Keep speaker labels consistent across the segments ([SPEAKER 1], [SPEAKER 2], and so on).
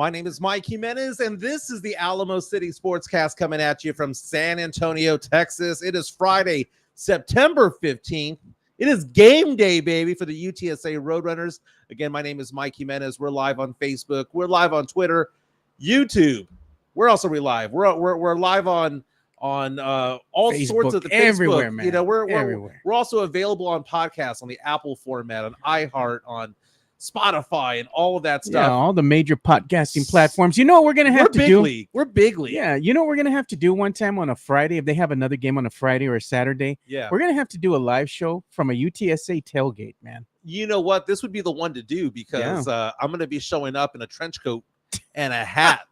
[SPEAKER 1] My name is Mike Jimenez, and this is the Alamo City Sportscast coming at you from San Antonio, Texas. It is Friday, September 15th. It is game day, baby, for the UTSA Roadrunners. Again, my name is Mike Jimenez. We're live on Facebook. We're live on Twitter, YouTube. We're also live. We're live on all
[SPEAKER 2] Facebook,
[SPEAKER 1] sorts of the
[SPEAKER 2] everywhere,
[SPEAKER 1] Facebook.
[SPEAKER 2] man.
[SPEAKER 1] You know, we're
[SPEAKER 2] everywhere.
[SPEAKER 1] We're also available on podcasts on the Apple format, on iHeart, on Spotify, and all of that stuff.
[SPEAKER 2] Yeah, all the major podcasting platforms. You know what we're gonna have to do?
[SPEAKER 1] We're big league.
[SPEAKER 2] Yeah, you know what we're gonna have to do one time on a Friday if they have another game on a Friday or a Saturday.
[SPEAKER 1] Yeah,
[SPEAKER 2] we're gonna have to do a live show from a UTSA tailgate, man.
[SPEAKER 1] You know what? This would be the one to do because I'm gonna be showing up in a trench coat and a hat,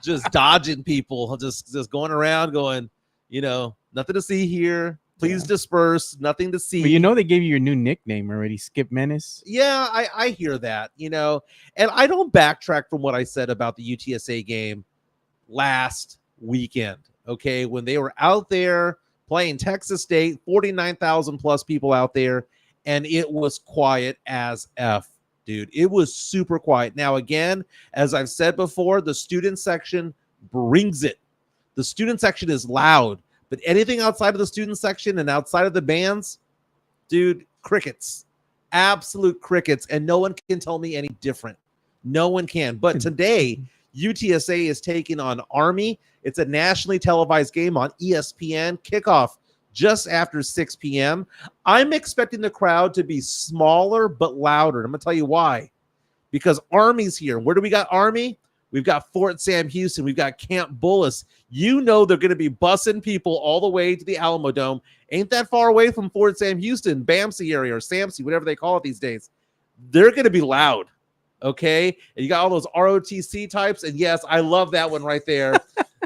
[SPEAKER 1] just dodging people, just going around, going, you know, nothing to see here. Please disperse. Nothing to see.
[SPEAKER 2] But you know they gave you your new nickname already, Skip Menace.
[SPEAKER 1] Yeah, I hear that, you know, and I don't backtrack from what I said about the UTSA game last weekend, okay? When they were out there playing Texas State, 49,000 plus people out there, and it was quiet as F, dude. It was super quiet. Now, again, as I've said before, the student section brings it. The student section is loud. But anything outside of the student section and outside of the bands, dude, crickets, absolute crickets. And no one can tell me any different. No one can. But today, UTSA is taking on Army. It's a nationally televised game on ESPN. Kickoff just after 6 p.m. I'm expecting the crowd to be smaller but louder. I'm going to tell you why. Because Army's here. Where do we got Army? We've got Fort Sam Houston. We've got Camp Bullis. You know they're going to be bussing people all the way to the Alamo Dome. Ain't that far away from Fort Sam Houston, BAMC area, or SAMC, whatever they call it these days. They're going to be loud, okay? And you got all those ROTC types. And, yes, I love that one right there.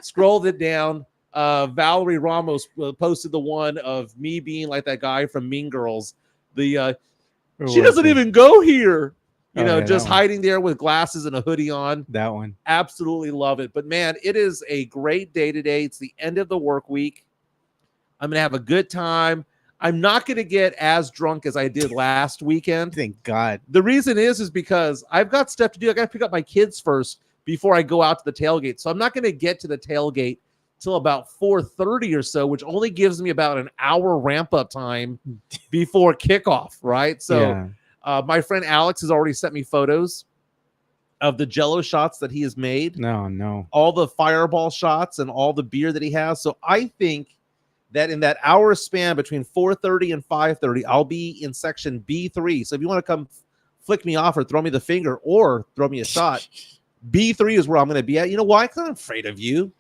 [SPEAKER 1] Scrolled it down. Valerie Ramos posted the one of me being like that guy from Mean Girls. She doesn't even go here. You know, just hiding there with glasses and a hoodie on.
[SPEAKER 2] That one.
[SPEAKER 1] Absolutely love it. But, man, it is a great day today. It's the end of the work week. I'm going to have a good time. I'm not going to get as drunk as I did last weekend.
[SPEAKER 2] Thank God.
[SPEAKER 1] The reason is because I've got stuff to do. I got to pick up my kids first before I go out to the tailgate. So I'm not going to get to the tailgate till about 4:30 or so, which only gives me about an hour ramp-up time before kickoff, right? So.
[SPEAKER 2] Yeah.
[SPEAKER 1] My friend Alex has already sent me photos of the Jell-O shots that he has made.
[SPEAKER 2] No.
[SPEAKER 1] All the fireball shots and all the beer that he has. So I think that in that hour span between 4:30 and 5:30, I'll be in section B3. So if you want to come flick me off or throw me the finger or throw me a shot, B3 is where I'm going to be at. You know why? Because I'm afraid of you.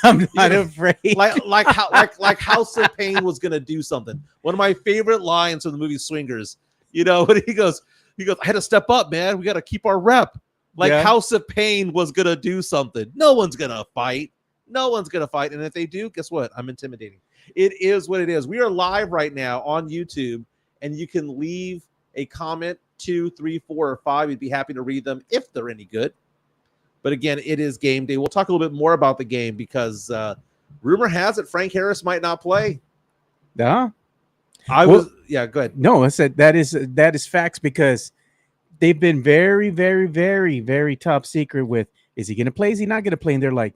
[SPEAKER 2] I'm not afraid.
[SPEAKER 1] Like House of Pain was going to do something. One of my favorite lines from the movie Swingers. You know, when he goes, I had to step up, man. We got to keep our rep. House of Pain was going to do something. No one's going to fight. No one's going to fight. And if they do, guess what? I'm intimidating. It is what it is. We are live right now on YouTube, and you can leave a comment, 2, 3, 4, or 5. We'd be happy to read them if they're any good. But again, it is game day. We'll talk a little bit more about the game because rumor has it Frank Harris might not play.
[SPEAKER 2] Yeah.
[SPEAKER 1] Go ahead.
[SPEAKER 2] No, I said that is facts because they've been very, very, very, very top secret with is he going to play? Is he not going to play? And they're like,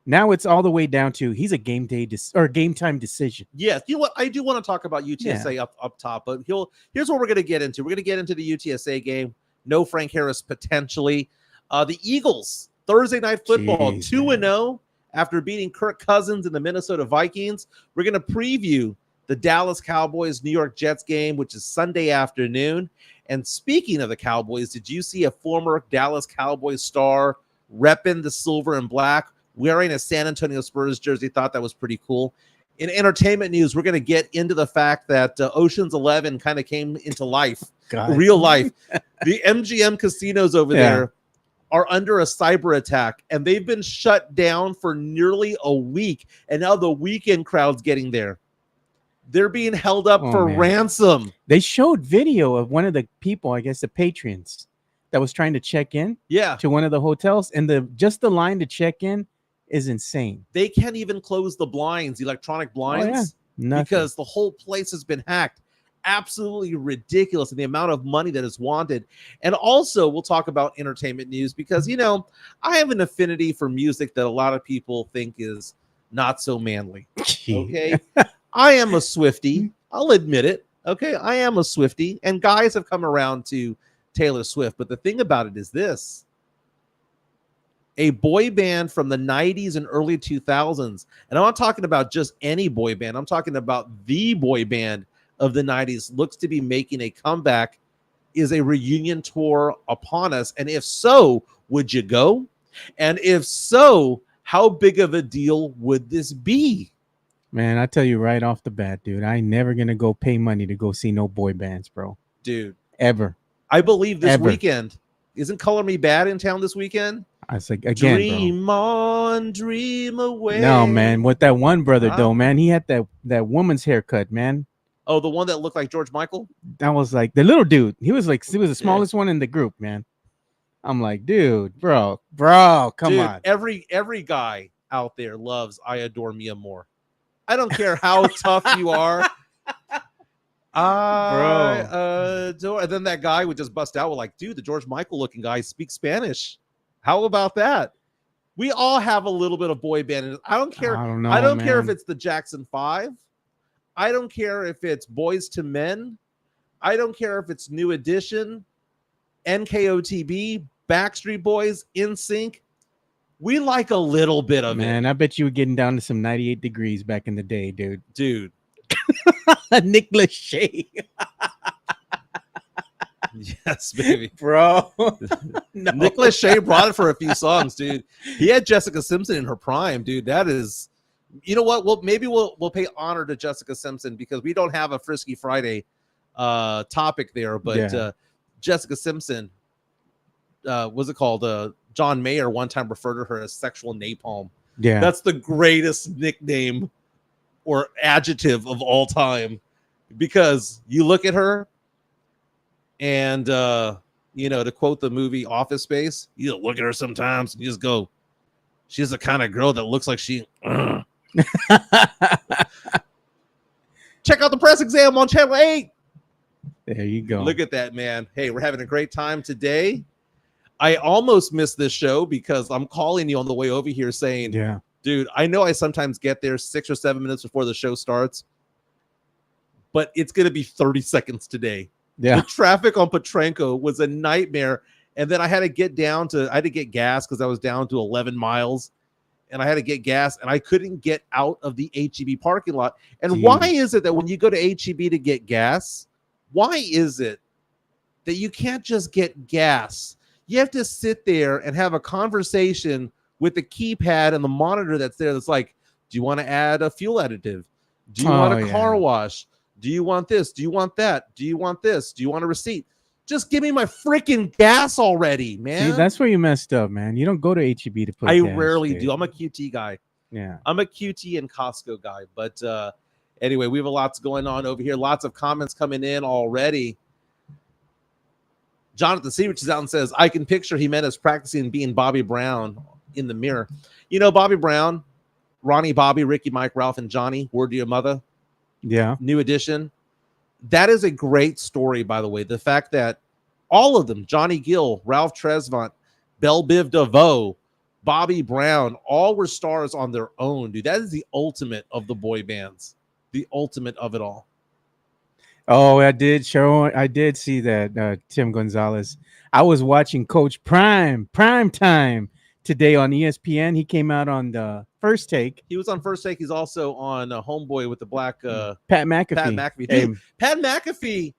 [SPEAKER 2] now it's all the way down to he's a game day or game time decision.
[SPEAKER 1] Yes, you know what? I do want to talk about UTSA up top, but here's what we're going to get into. We're going to get into the UTSA game. No Frank Harris potentially. The Eagles Thursday Night Football 2-0 after beating Kirk Cousins and the Minnesota Vikings. We're going to preview the Dallas Cowboys New York Jets game, which is Sunday afternoon. And speaking of the Cowboys, did you see a former Dallas Cowboys star repping the silver and black, wearing a San Antonio Spurs jersey? Thought that was pretty cool. In entertainment news, we're going to get into the fact that Ocean's 11 kind of came into life, real life. The MGM casinos over there are under a cyber attack, and they've been shut down for nearly a week. And now the weekend crowd's getting there. They're being held up for ransom.
[SPEAKER 2] They showed video of one of the people, I guess the patrons, that was trying to check in to one of the hotels, and just the line to check in is insane.
[SPEAKER 1] They can't even close the blinds, electronic blinds, because the whole place has been hacked. absolutely ridiculous, and the amount of money that is wanted. And also, we'll talk about entertainment news because, I have an affinity for music that a lot of people think is not so manly. Okay. I am a Swiftie. I'll admit it. Okay. I am a Swiftie, and guys have come around to Taylor Swift. But the thing about it is this: a boy band from the 90s and early 2000s. And I'm not talking about just any boy band. I'm talking about the boy band of the 90s looks to be making a comeback. Is a reunion tour upon us? And if so, would you go? And if so, how big of a deal would this be?
[SPEAKER 2] Man, I tell you right off the bat, dude, I ain't never going to go pay money to go see no boy bands, bro.
[SPEAKER 1] Dude.
[SPEAKER 2] Ever.
[SPEAKER 1] I believe this weekend. Isn't Color Me Bad in town this weekend?
[SPEAKER 2] I was like, again,
[SPEAKER 1] dream
[SPEAKER 2] bro.
[SPEAKER 1] On, dream away.
[SPEAKER 2] No, man. With that one brother, though, man, he had that woman's haircut, man.
[SPEAKER 1] Oh, the one that looked like George Michael?
[SPEAKER 2] That was like the little dude. He was the smallest one in the group, man. I'm like, dude, bro, come on.
[SPEAKER 1] Every guy out there loves I Adore Mia Moore. I don't care how tough you are. I adore. And then that guy would just bust out with like, dude, the George Michael looking guy speaks Spanish. How about that? We all have a little bit of boy band. I don't care. I don't care if it's the Jackson 5. I don't care if it's Boys to Men. I don't care if it's New Edition, NKOTB, Backstreet Boys, NSYNC. We like a little bit of it.
[SPEAKER 2] Man, I bet you were getting down to some 98 degrees back in the day, dude.
[SPEAKER 1] Dude.
[SPEAKER 2] Nick Lachey.
[SPEAKER 1] Yes, baby.
[SPEAKER 2] Bro.
[SPEAKER 1] No. Nick Lachey brought it for a few songs, dude. He had Jessica Simpson in her prime, dude. That is... You know what? Well, maybe we'll pay honor to Jessica Simpson because we don't have a Frisky Friday topic there. But Jessica Simpson, what's it called? John Mayer one time referred to her as sexual napalm.
[SPEAKER 2] Yeah,
[SPEAKER 1] that's the greatest nickname or adjective of all time because you look at her and to quote the movie Office Space, you look at her sometimes and you just go, she's the kind of girl that looks like she. Check out the press exam on Channel 8.
[SPEAKER 2] There you go.
[SPEAKER 1] Look at that, man. Hey, we're having a great time today. I almost missed this show because I'm calling you on the way over here saying,
[SPEAKER 2] yeah,
[SPEAKER 1] dude, I know I sometimes get there 6 or 7 minutes before the show starts, but it's going to be 30 seconds today.
[SPEAKER 2] Yeah.
[SPEAKER 1] The traffic on Petrenko was a nightmare. And then I had to get gas because I was down to 11 miles. And I had to get gas, and I couldn't get out of the HEB parking lot. And
[SPEAKER 2] Jeez.
[SPEAKER 1] Why is it that when you go to HEB to get gas, why is it that you can't just get gas? You have to sit there and have a conversation with the keypad and the monitor that's there that's like, do you want to add a fuel additive? Do you want a car wash? Do you want this? Do you want that? Do you want this? Do you want a receipt? Just give me my freaking gas already, man.
[SPEAKER 2] See, that's where you messed up, man. You don't go to HEB to put
[SPEAKER 1] I
[SPEAKER 2] gas,
[SPEAKER 1] rarely
[SPEAKER 2] dude.
[SPEAKER 1] do. I'm a QT guy.
[SPEAKER 2] Yeah.
[SPEAKER 1] I'm a QT and Costco guy. But anyway, we have lots going on over here. Lots of comments coming in already. Jonathan Seavich is out and says, I can picture Jimenez practicing being Bobby Brown in the mirror. You know, Bobby Brown, Ronnie, Bobby, Ricky, Mike, Ralph, and Johnny, Word to Your Mother.
[SPEAKER 2] Yeah.
[SPEAKER 1] New Edition. That is a great story, by the way. The fact that all of them, Johnny Gill, Ralph Tresvant, Belle Biv DeVoe, Bobby Brown, all were stars on their own, dude. That is the ultimate of the boy bands. The ultimate of it all.
[SPEAKER 2] Oh, I did see that, Tim Gonzalez. I was watching Coach Prime Time today on ESPN. He came out on the First Take.
[SPEAKER 1] He was on First Take. He's also on Homeboy with the black
[SPEAKER 2] Pat McAfee.
[SPEAKER 1] Dude, Pat McAfee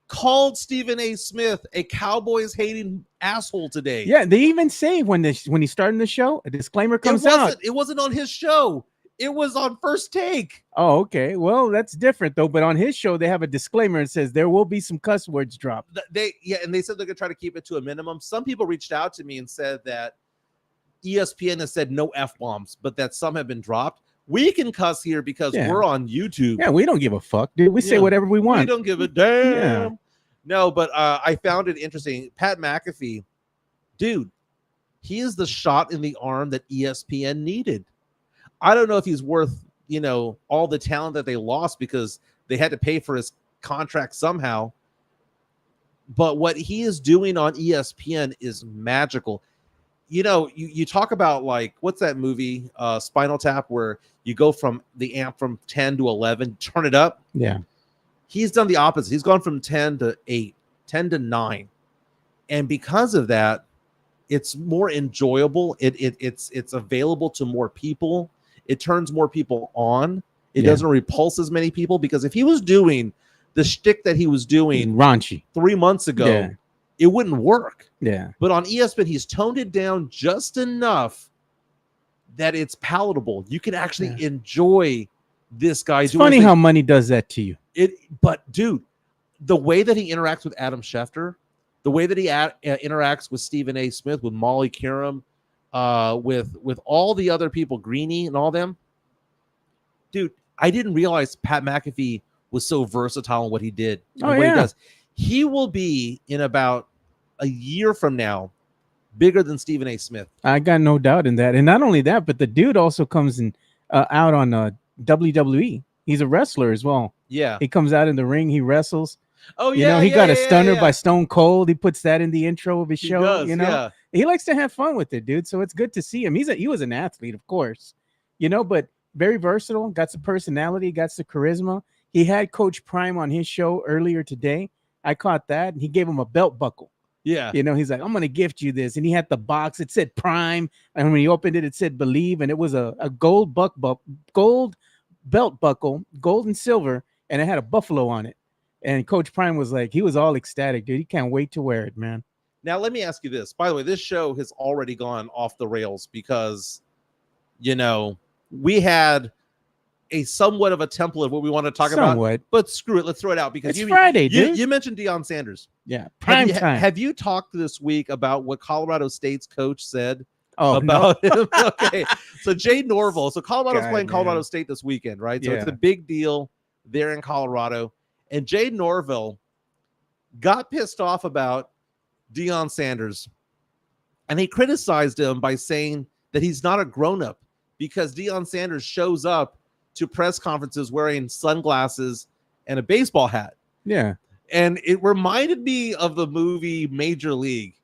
[SPEAKER 1] called Stephen A. Smith a Cowboys hating asshole today.
[SPEAKER 2] Yeah, they even say when he's starting the show, a disclaimer comes out.
[SPEAKER 1] It wasn't on his show. It was on First Take.
[SPEAKER 2] Oh, okay. Well, that's different though. But on his show, they have a disclaimer and says there will be some cuss words dropped.
[SPEAKER 1] And they said they're gonna try to keep it to a minimum. Some people reached out to me and said that ESPN has said no F-bombs, but that some have been dropped. We can cuss here because we're on YouTube.
[SPEAKER 2] Yeah, we don't give a fuck, dude. We say whatever we want.
[SPEAKER 1] We don't give a damn. Yeah. No, but I found it interesting. Pat McAfee, dude, he is the shot in the arm that ESPN needed. I don't know if he's worth, all the talent that they lost because they had to pay for his contract somehow. But what he is doing on ESPN is magical. You know, you talk about like, what's that movie, Spinal Tap, where you go from the amp from 10 to 11, turn it up.
[SPEAKER 2] Yeah.
[SPEAKER 1] He's done the opposite. He's gone from 10 to 8, 10 to 9. And because of that, it's more enjoyable. It's available to more people. It turns more people on. It doesn't repulse as many people, because if he was doing the shtick that he was doing
[SPEAKER 2] raunchy
[SPEAKER 1] 3 months ago, it wouldn't work.
[SPEAKER 2] Yeah.
[SPEAKER 1] But on ESPN, he's toned it down just enough that it's palatable. You can actually enjoy this guy.
[SPEAKER 2] It's funny how money does that to you.
[SPEAKER 1] But dude, the way that he interacts with Adam Schefter, the way that he interacts with Stephen A. Smith, with Molly Qerim, with all the other people, Greeny and all them, dude, I didn't realize Pat McAfee was so versatile in what he did. And what he does. He will be, in about a year from now, bigger than Stephen A. Smith.
[SPEAKER 2] I got no doubt in that. And not only that, but the dude also comes in out on WWE. He's a wrestler as well.
[SPEAKER 1] Yeah.
[SPEAKER 2] He comes out in the ring. He wrestles.
[SPEAKER 1] Oh,
[SPEAKER 2] you know, he got a stunner by Stone Cold. He puts that in the intro of his show.
[SPEAKER 1] Does,
[SPEAKER 2] you know, he likes to have fun with it, dude. So it's good to see him. He was an athlete, of course, you know, but very versatile. Got some personality. Got some charisma. He had Coach Prime on his show earlier today. I caught that. And he gave him a belt buckle.
[SPEAKER 1] Yeah.
[SPEAKER 2] You know, he's like, I'm going to gift you this. And he had the box. It said Prime. And when he opened it, it said Believe. And it was a gold belt buckle, gold and silver. And it had a buffalo on it. And Coach Prime was like, he was all ecstatic, dude. He can't wait to wear it, man.
[SPEAKER 1] Now, let me ask you this. By the way, this show has already gone off the rails because, you know, we had a somewhat of a template of what we want to talk about, but screw it, let's throw it out because
[SPEAKER 2] it's Friday, dude.
[SPEAKER 1] You mentioned Deion Sanders.
[SPEAKER 2] Yeah, prime time.
[SPEAKER 1] Have you talked this week about what Colorado State's coach said
[SPEAKER 2] about
[SPEAKER 1] him? Okay, so Jay Norville. So Colorado's playing Colorado State this weekend, right? So it's a big deal there in Colorado, and Jay Norville got pissed off about Deion Sanders, and he criticized him by saying that he's not a grown-up because Deion Sanders shows up to press conferences wearing sunglasses and a baseball hat.
[SPEAKER 2] Yeah.
[SPEAKER 1] And it reminded me of the movie Major League.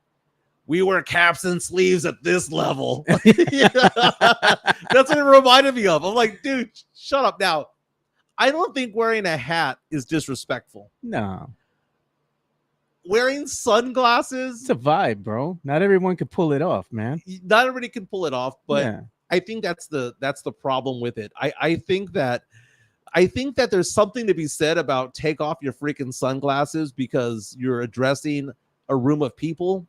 [SPEAKER 1] We wear caps and sleeves at this level. That's what it reminded me of. I'm like, dude, shut up. Now, I don't think wearing a hat is disrespectful.
[SPEAKER 2] No.
[SPEAKER 1] Wearing sunglasses.
[SPEAKER 2] It's a vibe, bro. Not everyone can pull it off, man.
[SPEAKER 1] Not everybody can pull it off, but I think that's the problem with it. I think that there's something to be said about take off your freaking sunglasses because you're addressing a room of people.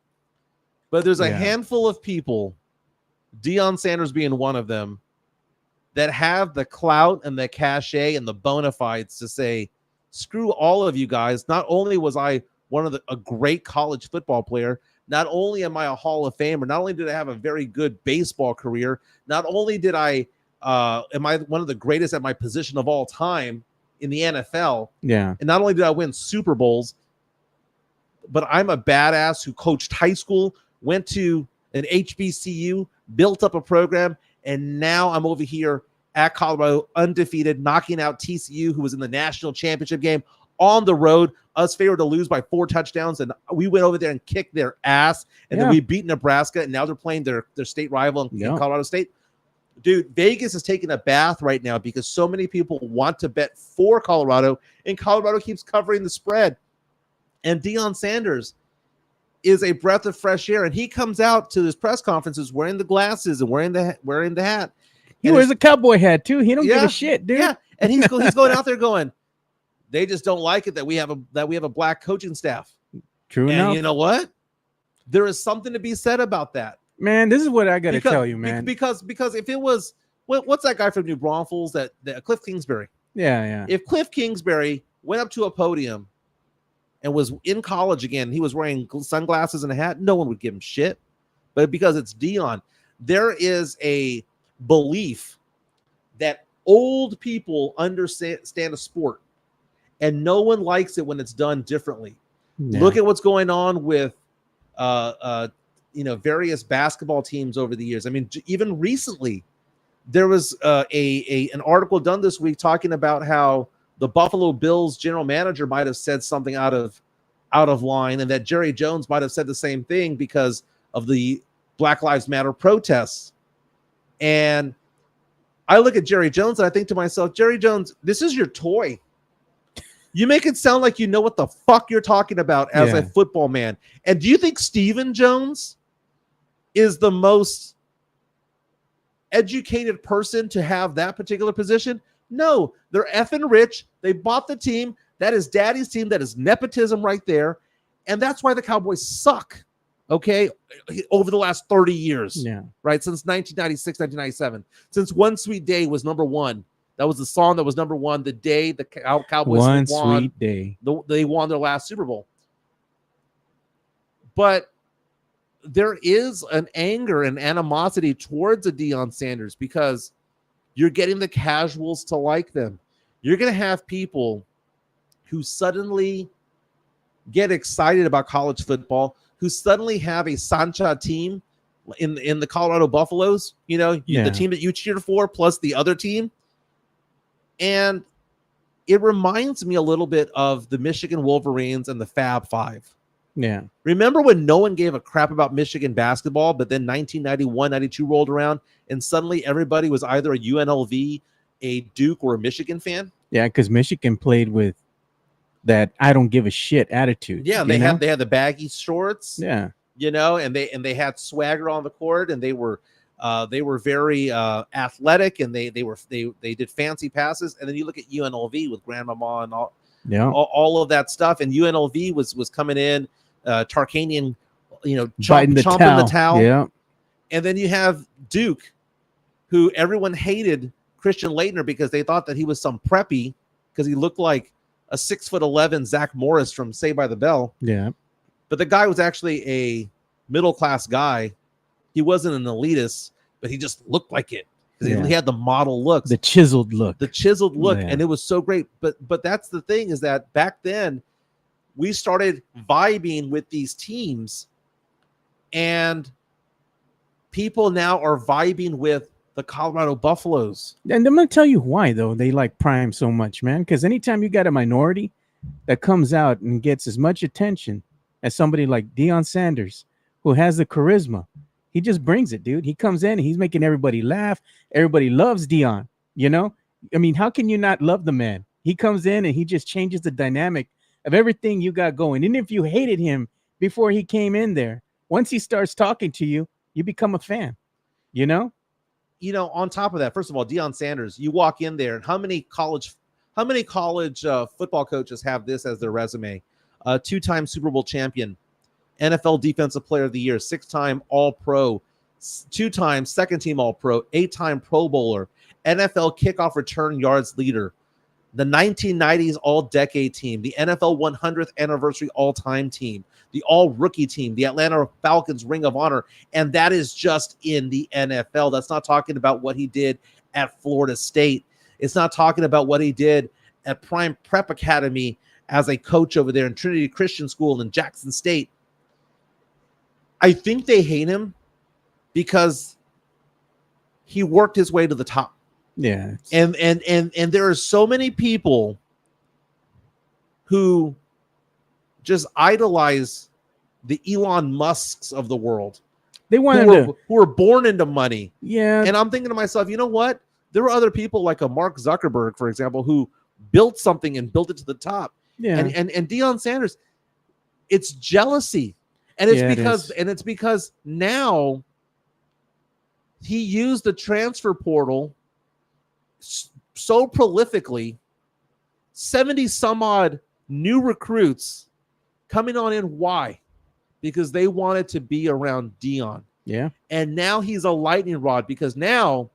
[SPEAKER 1] But there's a handful of people, Deion Sanders being one of them, that have the clout and the cachet and the bona fides to say, screw all of you guys. Not only was I a great college football player, not only am I a Hall of Famer, not only did I have a very good baseball career, not only did am I one of the greatest at my position of all time in the NFL.
[SPEAKER 2] Yeah.
[SPEAKER 1] And not only did I win Super Bowls, but I'm a badass who coached high school, went to an HBCU, built up a program, and now I'm over here at Colorado undefeated, knocking out TCU, who was in the national championship game on the road. Us favored to lose by 4 touchdowns, and we went over there and kicked their ass, and then we beat Nebraska, and now they're playing their state rival in Colorado State. Dude, Vegas is taking a bath right now because so many people want to bet for Colorado, and Colorado keeps covering the spread. And Deion Sanders is a breath of fresh air, and he comes out to his press conferences wearing the glasses and wearing the hat.
[SPEAKER 2] He wears a cowboy hat too. He don't give a shit, dude.
[SPEAKER 1] Yeah, and he's going out there going, they just don't like it that we have a black coaching staff.
[SPEAKER 2] True enough.
[SPEAKER 1] And you know what? There is something to be said about that.
[SPEAKER 2] Man, this is what I got to tell you, man.
[SPEAKER 1] Because if it was, what's that guy from New Braunfels, that Cliff Kingsbury?
[SPEAKER 2] Yeah.
[SPEAKER 1] If Cliff Kingsbury went up to a podium and was in college again, he was wearing sunglasses and a hat, no one would give him shit. But because it's Deion, there is a belief that old people understand a sport, and no one likes it when it's done differently. Yeah. Look at what's going on with various basketball teams over the years. I mean, even recently, there was an article done this week talking about how the Buffalo Bills general manager might have said something out of line, and that Jerry Jones might have said the same thing because of the Black Lives Matter protests. And I look at Jerry Jones and I think to myself, Jerry Jones, this is your toy. You make it sound like you know what the fuck you're talking about as a football man. And do you think Stephen Jones is the most educated person to have that particular position? No, they're effing rich. They bought the team. That is daddy's team. That is nepotism right there. And that's why the Cowboys suck, okay, over the last 30 years, right? Since 1996, 1997. Since One Sweet Day was number one. That was the song that was number one the day the Cowboys
[SPEAKER 2] won. Sweet day.
[SPEAKER 1] They won their last Super Bowl. But there is an anger and animosity towards a Deion Sanders because you're getting the casuals to like them. You're going to have people who suddenly get excited about college football, who suddenly have a Sancha team in the Colorado Buffaloes, the team that you cheer for plus the other team. And it reminds me a little bit of the Michigan Wolverines and the Fab Five.
[SPEAKER 2] Yeah.
[SPEAKER 1] Remember when no one gave a crap about Michigan basketball, but then 1991, 92 rolled around and suddenly everybody was either a UNLV, a Duke, or a Michigan fan?
[SPEAKER 2] Yeah, because Michigan played with that I don't give a shit attitude.
[SPEAKER 1] Yeah, they had the baggy shorts.
[SPEAKER 2] Yeah.
[SPEAKER 1] And they had swagger on the court, and they were very athletic, and they did fancy passes. And then you look at UNLV with Grandmama and all of that stuff, and UNLV was coming in, Tarkanian, chomping the towel.
[SPEAKER 2] Yeah.
[SPEAKER 1] And then you have Duke, who everyone hated Christian Laettner because they thought that he was some preppy because he looked like a 6'11" Zach Morris from Saved by the Bell.
[SPEAKER 2] Yeah.
[SPEAKER 1] But the guy was actually a middle-class guy. He wasn't an elitist, but he just looked like it because he had the model looks,
[SPEAKER 2] the chiseled look,
[SPEAKER 1] and it was so great. But that's the thing, is that back then we started vibing with these teams, and people now are vibing with the Colorado Buffaloes.
[SPEAKER 2] And I'm going to tell you why, though, they like Prime so much, man. Because anytime you got a minority that comes out and gets as much attention as somebody like Deion Sanders, who has the charisma, he just brings it, dude. He comes in and he's making everybody laugh. Everybody loves Deion, I mean, how can you not love the man? He comes in and he just changes the dynamic of everything you got going. And if you hated him before he came in there, once he starts talking to you, you become a fan,
[SPEAKER 1] on top of that, first of all, Deion Sanders, you walk in there, and how many college football coaches have this as their resume? Two-time Super Bowl champion, NFL Defensive Player of the Year, 6-time All-Pro, 2-time second-team All-Pro, 8-time Pro Bowler, NFL kickoff return yards leader, the 1990s All-Decade Team, the NFL 100th Anniversary All-Time Team, the All-Rookie Team, the Atlanta Falcons Ring of Honor, and that is just in the NFL. That's not talking about what he did at Florida State. It's not talking about what he did at Prime Prep Academy as a coach over there in Trinity Christian School in Jackson State. I think they hate him because he worked his way to the top.
[SPEAKER 2] Yeah.
[SPEAKER 1] And there are so many people who just idolize the Elon Musks of the world.
[SPEAKER 2] They wanted
[SPEAKER 1] who were born into money.
[SPEAKER 2] Yeah.
[SPEAKER 1] And I'm thinking to myself, you know what? There were other people like a Mark Zuckerberg, for example, who built something and built it to the top.
[SPEAKER 2] Yeah.
[SPEAKER 1] And Deion Sanders, it's jealousy. And it's because now he used the transfer portal so prolifically, 70 some odd new recruits coming on in. Why? Because they wanted to be around Deion.
[SPEAKER 2] Yeah. And
[SPEAKER 1] now he's a lightning rod because now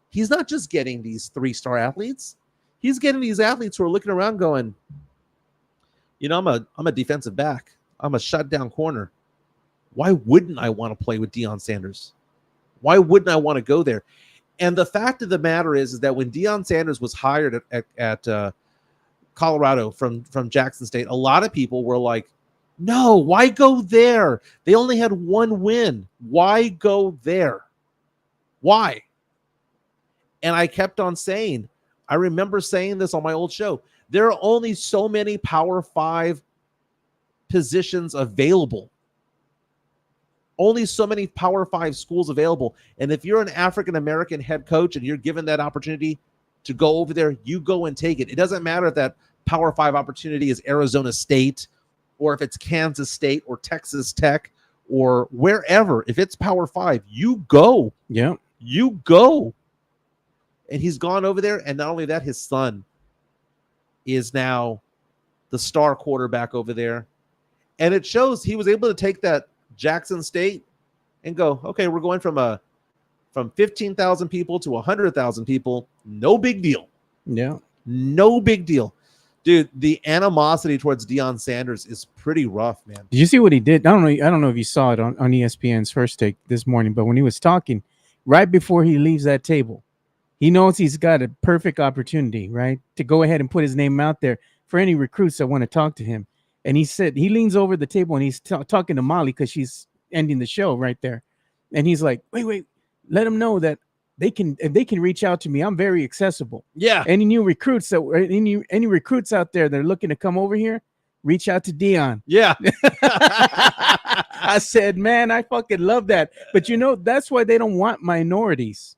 [SPEAKER 1] he's not just getting these 3-star athletes. He's getting these athletes who are looking around going, I'm a defensive back. I'm a shutdown corner. Why wouldn't I want to play with Deion Sanders? Why wouldn't I want to go there? And the fact of the matter is that when Deion Sanders was hired at Colorado from Jackson State, a lot of people were like, no, why go there? They only had one win. Why go there? Why? And I kept on saying, I remember saying this on my old show, There are only so many Power 5 positions available. Only so many Power 5 schools available. And if you're an African-American head coach and you're given that opportunity to go over there, you go and take it. It doesn't matter if that Power 5 opportunity is Arizona State or if it's Kansas State or Texas Tech or wherever. If it's Power 5, you go.
[SPEAKER 2] Yeah.
[SPEAKER 1] You go. And he's gone over there. And not only that, his son is now the star quarterback over there. And it shows he was able to take that Jackson State and go, okay, we're going from 15,000 people to 100,000 people. No big deal.
[SPEAKER 2] Yeah.
[SPEAKER 1] No big deal. Dude, the animosity towards Deion Sanders is pretty rough, man.
[SPEAKER 2] Did you see what he did? I don't know if you saw it on ESPN's First Take this morning, but when he was talking, right before he leaves that table, he knows he's got a perfect opportunity, right, to go ahead and put his name out there for any recruits that want to talk to him. And he said, he leans over the table and he's talking to Molly because she's ending the show right there. And he's like, wait, let them know that if they can reach out to me, I'm very accessible.
[SPEAKER 1] Yeah.
[SPEAKER 2] Any new recruits any recruits out there that are looking to come over here, reach out to Deion.
[SPEAKER 1] Yeah.
[SPEAKER 2] I said, man, I fucking love that. But that's why they don't want minorities,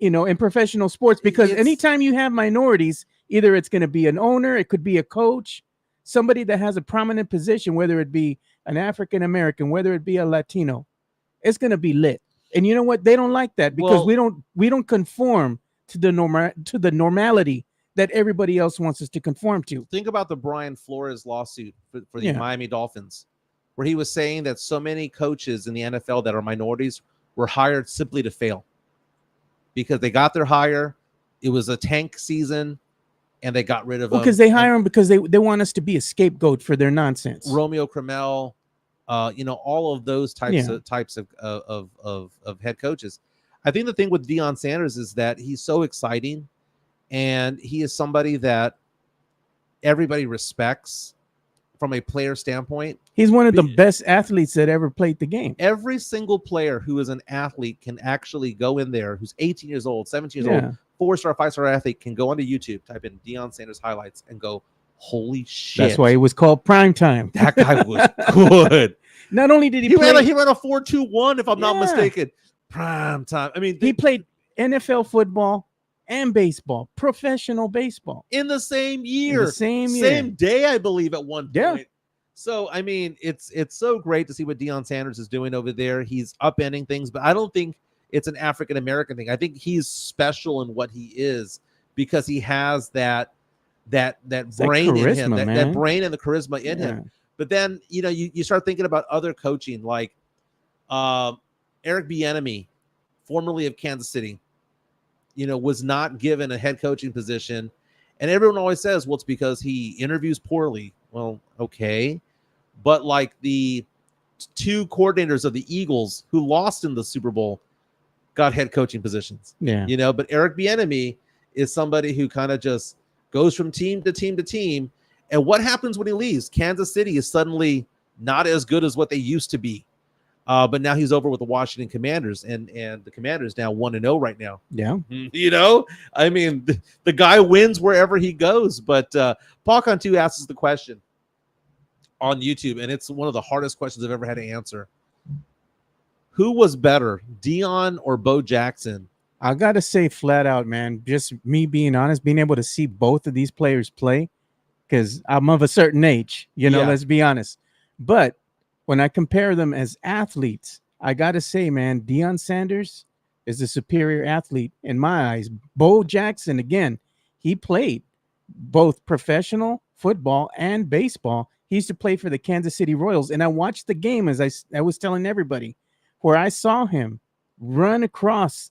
[SPEAKER 2] in professional sports, because anytime you have minorities, either it's going to be an owner, it could be a coach, somebody that has a prominent position, whether it be an African American, whether it be a Latino, it's going to be lit. And you know what? They don't like that because we don't conform to the normality that everybody else wants us to conform to.
[SPEAKER 1] Think about the Brian Flores lawsuit for the Miami Dolphins, where he was saying that so many coaches in the NFL that are minorities were hired simply to fail because they got their hire. It was a tank season. And they got rid of them.
[SPEAKER 2] Because they hire them because they want us to be a scapegoat for their nonsense.
[SPEAKER 1] Romeo Crennel, all of those types of head coaches. I think the thing with Deion Sanders is that he's so exciting, and he is somebody that everybody respects from a player standpoint.
[SPEAKER 2] He's one of the best athletes that ever played the game.
[SPEAKER 1] Every single player who is an athlete can actually go in there, who's 18 years old, 17 years old, 4-star, 5-star athlete, can go onto YouTube, type in Deion Sanders highlights, and go, holy shit.
[SPEAKER 2] That's why it was called prime time.
[SPEAKER 1] That guy was good.
[SPEAKER 2] Not only did he play,
[SPEAKER 1] he ran a 4.21, if I'm not mistaken. Prime time. I mean,
[SPEAKER 2] he played NFL football and baseball, professional baseball,
[SPEAKER 1] in the same year,
[SPEAKER 2] same
[SPEAKER 1] day, I believe, at one point.
[SPEAKER 2] Yeah.
[SPEAKER 1] So I mean, it's so great to see what Deion Sanders is doing over there. He's upending things, but I don't think it's an African American thing. I think he's special in what he is because he has that brain
[SPEAKER 2] charisma,
[SPEAKER 1] in him, that brain and the charisma in him. But then you start thinking about other coaching, like Eric Bieniemy, formerly of Kansas City, was not given a head coaching position, and everyone always says, well, it's because he interviews poorly. Well, okay, but like the two coordinators of the Eagles who lost in the Super Bowl got head coaching positions.
[SPEAKER 2] Yeah.
[SPEAKER 1] But Eric Bieniemy is somebody who kind of just goes from team to team to team. And what happens when he leaves? Kansas City is suddenly not as good as what they used to be. But now he's over with the Washington Commanders, and the Commanders now 1-0 right now.
[SPEAKER 2] Yeah.
[SPEAKER 1] I mean, the guy wins wherever he goes. But Paul Cantu asks us the question on YouTube, and it's one of the hardest questions I've ever had to answer. Who was better, Deion or Bo Jackson?
[SPEAKER 2] I got to say flat out, man, just me being honest, being able to see both of these players play, because I'm of a certain age, let's be honest. But when I compare them as athletes, I got to say, man, Deion Sanders is a superior athlete in my eyes. Bo Jackson, again, he played both professional football and baseball. He used to play for the Kansas City Royals. And I watched the game, as I was telling everybody, where I saw him run across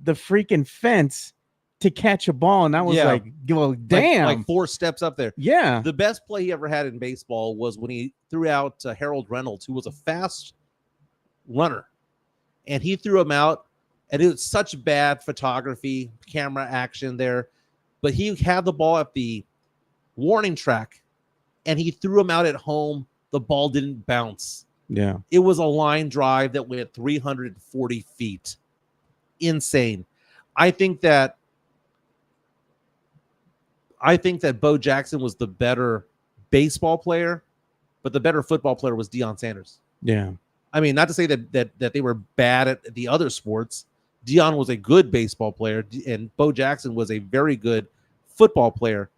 [SPEAKER 2] the freaking fence to catch a ball. And I was like, well, damn.
[SPEAKER 1] Like 4 steps up there.
[SPEAKER 2] Yeah.
[SPEAKER 1] The best play he ever had in baseball was when he threw out Harold Reynolds, who was a fast runner. And he threw him out. And it was such bad photography, camera action there. But he had the ball at the warning track, and he threw him out at home. The ball didn't bounce.
[SPEAKER 2] Yeah.
[SPEAKER 1] It was a line drive that went 340 feet. Insane. I think that I think that Bo Jackson was the better baseball player, but the better football player was Deion Sanders.
[SPEAKER 2] Yeah.
[SPEAKER 1] I mean, not to say that they were bad at the other sports. Deion was a good baseball player, and Bo Jackson was a very good football player.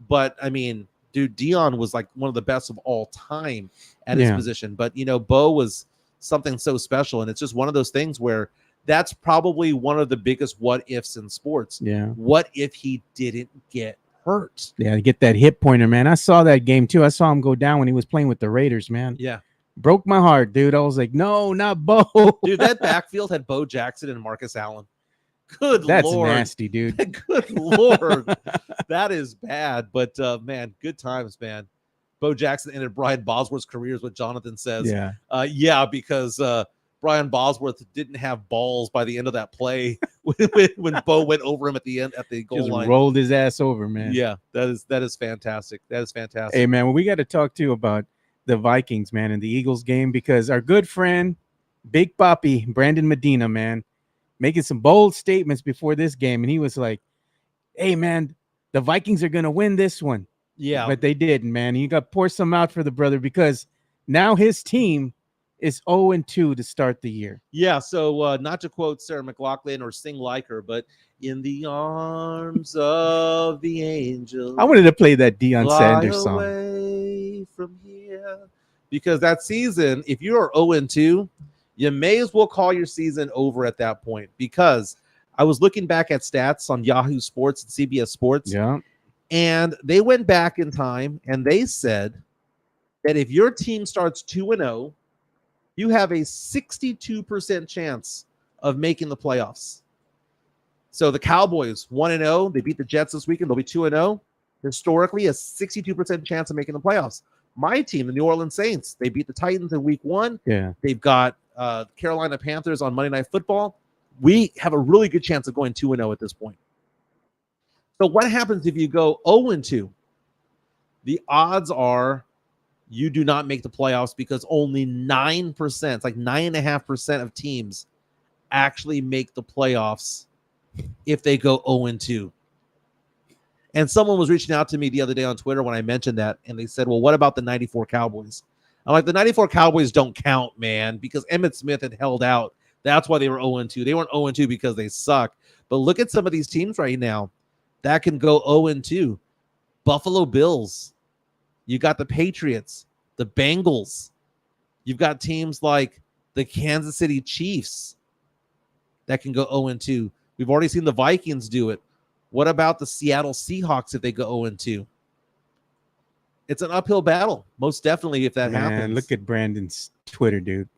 [SPEAKER 1] But I mean, dude, Deion was like one of the best of all time at his position. But Bo was something so special, and it's just one of those things where that's probably one of the biggest what ifs in sports.
[SPEAKER 2] Yeah.
[SPEAKER 1] What if he didn't get hurt?
[SPEAKER 2] Yeah, to get that hip pointer, man. I saw that game too. I saw him go down when he was playing with the Raiders, man.
[SPEAKER 1] Yeah.
[SPEAKER 2] Broke my heart, dude. I was like, no, not Bo.
[SPEAKER 1] Dude, that backfield had Bo Jackson and Marcus Allen. Good
[SPEAKER 2] That's
[SPEAKER 1] Lord.
[SPEAKER 2] nasty, dude.
[SPEAKER 1] Good Lord. That is bad. But, man, good times, man. Bo Jackson ended Brian Bosworth's career is what Jonathan says.
[SPEAKER 2] Yeah.
[SPEAKER 1] Because Brian Bosworth didn't have balls by the end of that play when Bo went over him at the end at the goal line.
[SPEAKER 2] Rolled his ass over, man.
[SPEAKER 1] Yeah, that is fantastic. That is fantastic.
[SPEAKER 2] Hey, man, well, we got to talk too about the Vikings, man, and the Eagles game, because our good friend, Big Papi, Brandon Medina, man, making some bold statements before this game. And he was like, hey, man, the Vikings are going to win this one.
[SPEAKER 1] Yeah.
[SPEAKER 2] But they didn't, man. You got to pour some out for the brother, because now his team is 0-2 to start the year.
[SPEAKER 1] Yeah, so not to quote Sarah McLachlan or sing like her, but in the arms of the angel.
[SPEAKER 2] I wanted to play that Deion Sanders song.
[SPEAKER 1] Away from here. Because that season, if you are 0-2, you may as well call your season over at that point. Because I was looking back at stats on Yahoo Sports and CBS Sports.
[SPEAKER 2] Yeah.
[SPEAKER 1] And they went back in time and they said that if your team starts 2-0, you have a 62% chance of making the playoffs. So the Cowboys 1-0, they beat the Jets this weekend. They'll be 2-0. Historically, a 62% chance of making the playoffs. My team, the New Orleans Saints, they beat the Titans in week 1.
[SPEAKER 2] Yeah.
[SPEAKER 1] They've got Carolina Panthers on Monday Night Football. We have a really good chance of going 2-0 at this point. So what happens if you go 0-2? The odds are you do not make the playoffs because only 9%, it's like 9.5% of teams actually make the playoffs if they go 0-2. And someone was reaching out to me the other day on Twitter when I mentioned that, and they said, well, what about the 94 Cowboys? I'm like, the 94 Cowboys don't count, man, because Emmitt Smith had held out. That's why they were 0-2. They weren't 0-2 because they suck. But look at some of these teams right now that can go 0-2. Buffalo Bills. You got the Patriots, the Bengals. You've got teams like the Kansas City Chiefs that can go 0-2. We've already seen the Vikings do it. What about the Seattle Seahawks if they go 0-2? It's an uphill battle, most definitely, if that happens.
[SPEAKER 2] Look at Brandon's Twitter, dude.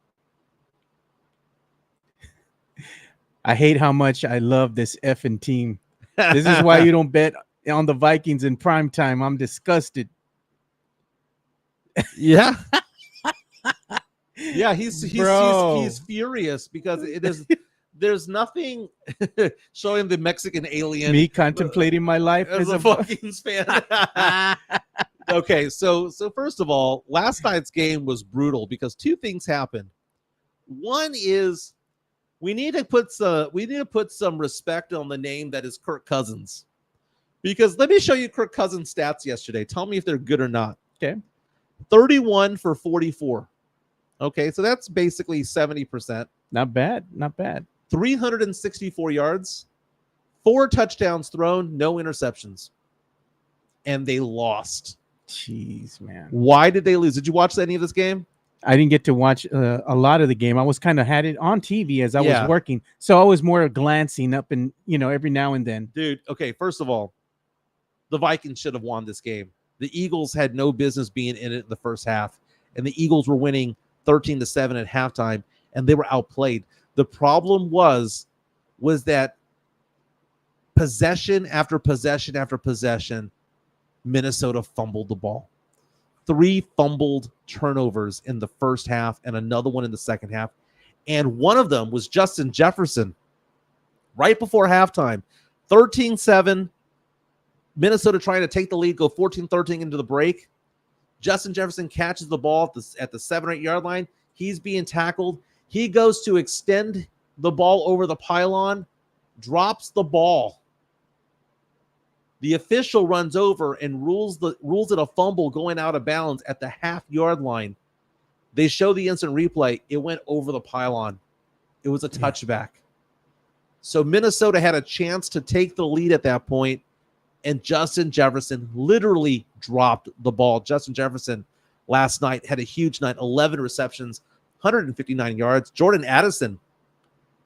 [SPEAKER 2] I hate how much I love this effing team. This is why you don't bet on the Vikings in prime time. I'm disgusted.
[SPEAKER 1] Yeah. Yeah, he's furious because there's nothing showing the Mexican alien.
[SPEAKER 2] Me contemplating my life
[SPEAKER 1] as a Vikings fan. Okay, so first of all, last night's game was brutal because two things happened. One is we need to put some respect on the name that is Kirk Cousins. Because let me show you Kirk Cousins' stats yesterday. Tell me if they're good or not.
[SPEAKER 2] Okay.
[SPEAKER 1] 31 for 44. Okay, so that's basically 70%.
[SPEAKER 2] Not bad. Not bad.
[SPEAKER 1] 364 yards, 4 touchdowns thrown, no interceptions. And they lost.
[SPEAKER 2] Jeez, man.
[SPEAKER 1] Why did they lose? Did you watch any of this game?
[SPEAKER 2] I didn't get to watch a lot of the game. I was kind of had it on TV as I was working. So I was more glancing up and, every now and then.
[SPEAKER 1] Dude, okay, first of all, the Vikings should have won this game. The Eagles had no business being in it in the first half. And the Eagles were winning 13-7 at halftime, and they were outplayed. The problem was that possession after possession after possession, Minnesota fumbled the ball. 3 fumbled turnovers in the first half and another one in the second half. And one of them was Justin Jefferson right before halftime. 13-7, Minnesota trying to take the lead, go 14-13 into the break. Justin Jefferson catches the ball at the 7 or 8 yard line. He's being tackled. He goes to extend the ball over the pylon, drops the ball. The official runs over and rules it a fumble going out of bounds at the half-yard line. They show the instant replay. It went over the pylon. It was a touchback. So Minnesota had a chance to take the lead at that point, and Justin Jefferson literally dropped the ball. Justin Jefferson last night had a huge night, 11 receptions, 159 yards. Jordan Addison,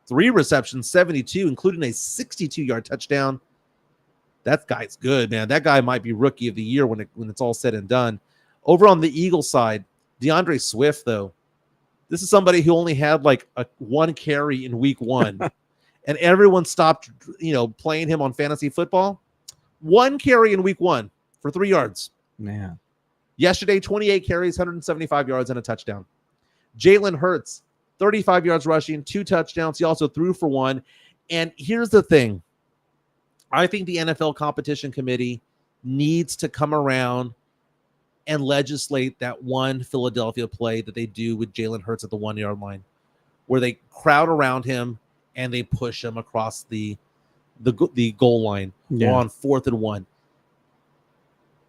[SPEAKER 1] 3 receptions, 72, including a 62-yard touchdown. That guy's good, man. That guy might be rookie of the year when it's all said and done. Over on the Eagles side, DeAndre Swift, though, this is somebody who only had like a 1 carry in week 1, and everyone stopped, playing him on fantasy football. 1 carry in week 1 for 3 yards.
[SPEAKER 2] Man.
[SPEAKER 1] Yesterday, 28 carries, 175 yards, and a touchdown. Jalen Hurts, 35 yards rushing, 2 touchdowns. He also threw for 1. And here's the thing. I think the NFL competition committee needs to come around and legislate that one Philadelphia play that they do with Jalen Hurts at the 1-yard line, where they crowd around him and they push him across the goal line on 4th and 1.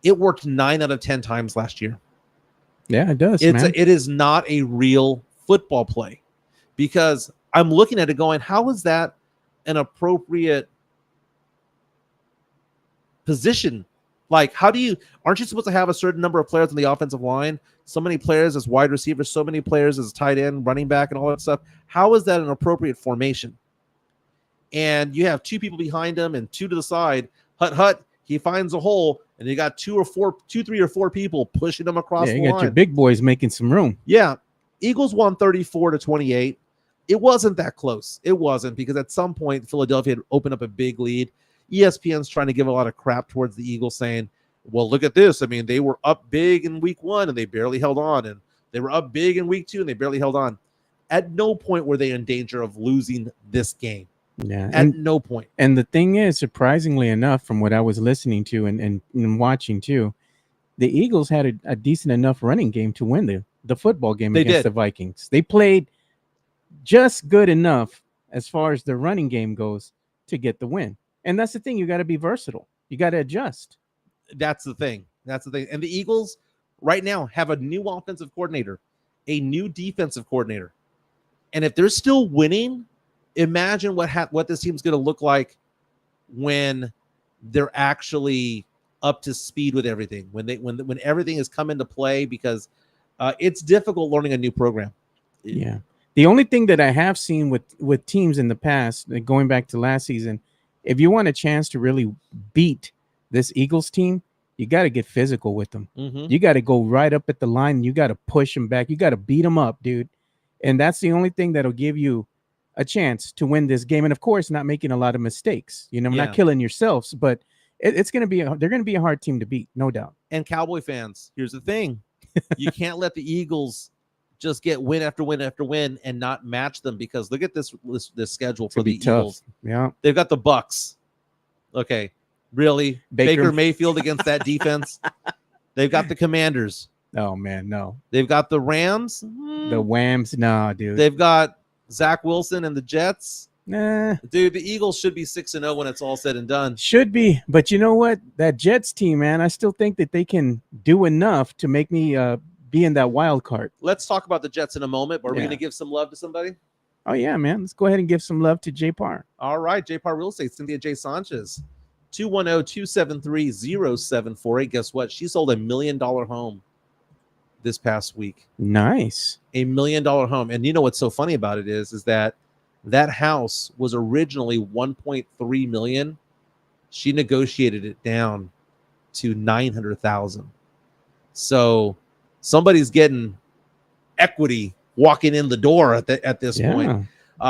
[SPEAKER 1] It worked 9 out of 10 times last year.
[SPEAKER 2] Yeah, it does.
[SPEAKER 1] It is not a real football play, because I'm looking at it going, how is that an appropriate position? Like, aren't you supposed to have a certain number of players on the offensive line? So many players as wide receivers, so many players as tight end, running back, and all that stuff. How is that an appropriate formation? And you have 2 people behind him and 2 to the side. Hut. He finds a hole, and you got 3 or 4 people pushing him across the line.
[SPEAKER 2] You got your big boys making some room.
[SPEAKER 1] Yeah. Eagles won 34-28. It wasn't that close. It wasn't, because at some point Philadelphia had opened up a big lead. ESPN's trying to give a lot of crap towards the Eagles, saying, well, look at this. I mean, they were up big in week 1 and they barely held on. And they were up big in week 2 and they barely held on. At no point were they in danger of losing this game.
[SPEAKER 2] Yeah.
[SPEAKER 1] At no point.
[SPEAKER 2] And the thing is, surprisingly enough, from what I was listening to and watching too, the Eagles had a decent enough running game to win the football game against the Vikings. They played just good enough as far as the running game goes to get the win. And that's the thing. You got to be versatile. You got to adjust.
[SPEAKER 1] That's the thing. And the Eagles right now have a new offensive coordinator, a new defensive coordinator. And if they're still winning, imagine what this team's going to look like when they're actually up to speed with everything, when everything has come into play, because it's difficult learning a new program.
[SPEAKER 2] Yeah. The only thing that I have seen with teams in the past, going back to last season, if you want a chance to really beat this Eagles team, you got to get physical with them.
[SPEAKER 1] Mm-hmm.
[SPEAKER 2] You got to go right up at the line. You got to push them back. You got to beat them up, dude. And that's the only thing that'll give you a chance to win this game. And of course, not making a lot of mistakes, not killing yourselves, but it's going to be, they're going to be a hard team to beat. No doubt.
[SPEAKER 1] And Cowboy fans, here's the thing. You can't let the Eagles just get win after win after win and not match them, because look at this schedule for the Eagles.
[SPEAKER 2] Yeah.
[SPEAKER 1] They've got the Bucks. Okay. Really? Baker Mayfield against that defense. They've got the Commanders.
[SPEAKER 2] Oh man, no.
[SPEAKER 1] They've got the Rams.
[SPEAKER 2] The Whams, no, dude.
[SPEAKER 1] They've got Zach Wilson and the Jets.
[SPEAKER 2] Nah.
[SPEAKER 1] Dude, the Eagles should be 6-0 when it's all said and done.
[SPEAKER 2] Should be. But you know what? That Jets team, man, I still think that they can do enough to make me be in that wild card.
[SPEAKER 1] Let's talk about the Jets in a moment, but are we going to give some love to somebody?
[SPEAKER 2] Oh, yeah, man. Let's go ahead and give some love to J. Parr.
[SPEAKER 1] All right. J. Parr Real Estate, Cynthia J. Sanchez, 210-273-0748. Guess what? She sold $1 million home this past week.
[SPEAKER 2] Nice.
[SPEAKER 1] $1 million home. And you know what's so funny about it is that house was originally $1.3 million. She negotiated it down to $900,000. So somebody's getting equity walking in the door at this point.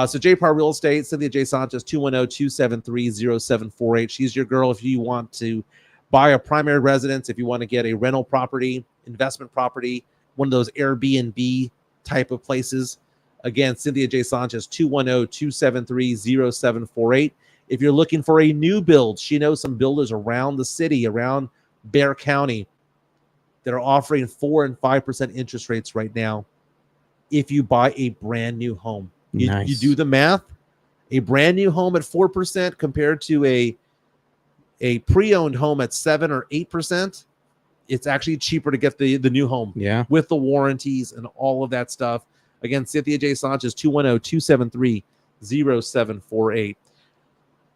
[SPEAKER 1] So J. Parr Real Estate, Cynthia J. Sanchez, 210-273-0748. She's your girl if you want to buy a primary residence, if you want to get a rental property, investment property, one of those Airbnb type of places. Again, Cynthia J. Sanchez, 210-273-0748. If you're looking for a new build, she knows some builders around the city, around Bexar County, that are offering 4% and 5% interest rates right now if you buy a brand new home. You do the math. A brand new home at 4% compared to a a pre-owned home at 7 or 8%, it's actually cheaper to get the new home with the warranties and all of that stuff. Again, Cynthia J. Sanchez, 210-273-0748.